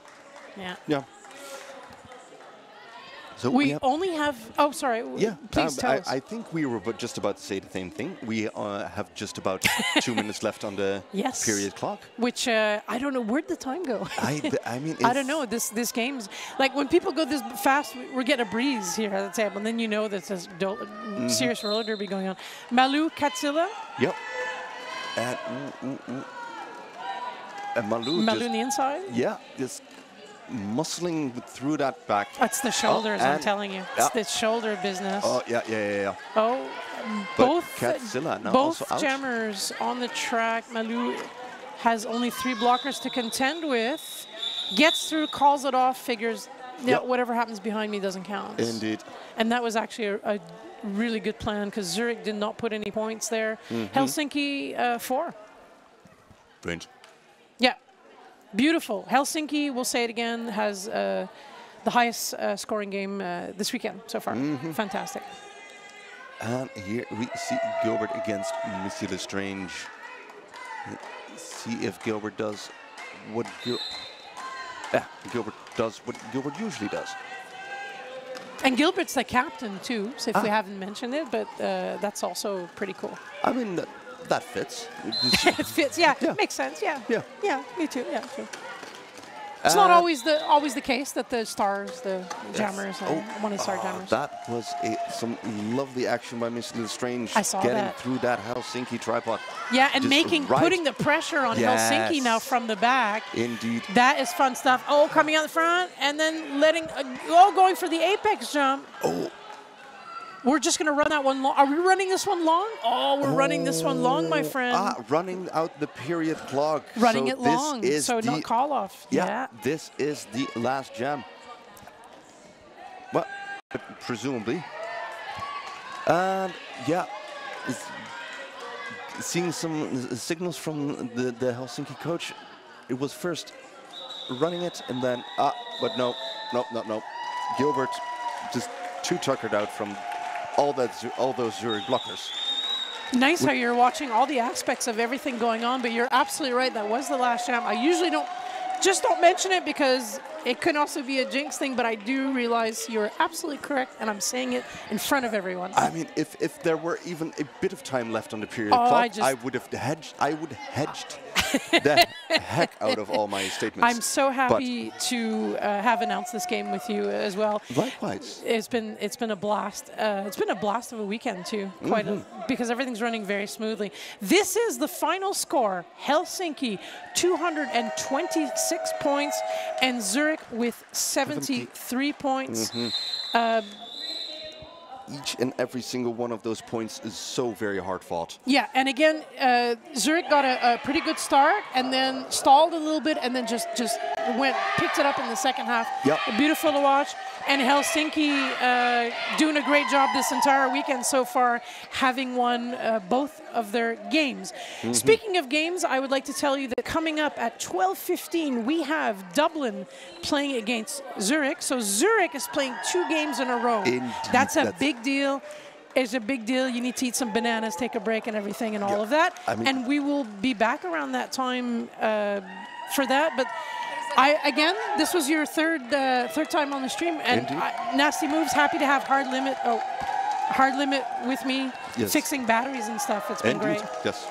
Yeah. So we only have. Oh, sorry. Yeah. Please tell us. I think we were just about to say the same thing. We have just about 2 minutes left on the period clock. Which I don't know. Where'd the time go? I mean, I don't know. This game's like when people go this fast, we're getting a breeze here at the table, and then you know that there's serious roller derby going on. Malou Katsila. Yep. And Malou on the inside. Yeah. Just muscling through that back. It's the shoulders, I'm telling you. It's the shoulder business. Oh, yeah. Oh, both Katsila now both also out. jammers on the track. Malou has only 3 blockers to contend with. Gets through, calls it off, figures whatever happens behind me doesn't count. Indeed. And that was actually a really good plan because Zürich did not put any points there. Helsinki 4. Brilliant. Yeah. Beautiful. Helsinki, we'll say it again, has the highest scoring game this weekend so far. Fantastic. And here we see Gilbert against Missy Lestrange. See if Gilbert does what Gilbert usually does. And Gilbert's the captain too, so if we haven't mentioned it, but that's also pretty cool. I mean, that fits. It fits, yeah. Makes sense, yeah. Yeah. Yeah, me too, yeah. Sure. It's not always the case that the stars, the jammers, one of the star jammers. That was some lovely action by Mr. Lestrange. I saw getting that. through that Helsinki tripod. Yeah, and putting the pressure on Helsinki now from the back. Indeed. That is fun stuff. Oh, coming out the front and then going for the apex jump. Oh. We're just going to run that one long. Are we running this one long? Oh, we're running this one long, my friend. Running out the period clock. Running it long, so not call off. Yeah, this is the last jam. Well, presumably. And yeah, seeing some signals from the Helsinki coach. It was first running it and then, but no. Gilbert just too tuckered out from all those Zürich blockers. Nice how you're watching all the aspects of everything going on, but you're absolutely right. That was the last jam. I usually don't mention it because it could also be a jinx thing, but I do realize you're absolutely correct, and I'm saying it in front of everyone. I mean, if there were even a bit of time left on the period clock, I would have hedged. I would have hedged the heck out of all my statements. I'm so happy to have announced this game with you as well. Likewise. It's been a blast. It's been a blast of a weekend too, because everything's running very smoothly. This is the final score: Helsinki 226 points, and Zürich with 73 points. Each and every single one of those points is so very hard fought. Yeah, and again, Zürich got a pretty good start and then stalled a little bit and then just picked it up in the second half. Yep. Beautiful to watch. And Helsinki doing a great job this entire weekend so far, having won both of their games. Speaking of games, I would like to tell you that coming up at 12:15, we have Dublin playing against Zürich. So Zürich is playing 2 games in a row. Indeed. That's a big deal. It's a big deal. You need to eat some bananas, take a break and everything and all of that. I mean, and we will be back around that time for that. But again, this was your third time on the stream, and Nasty Moves, happy to have Hard Limit with me, fixing batteries and stuff. It's been great. Yes.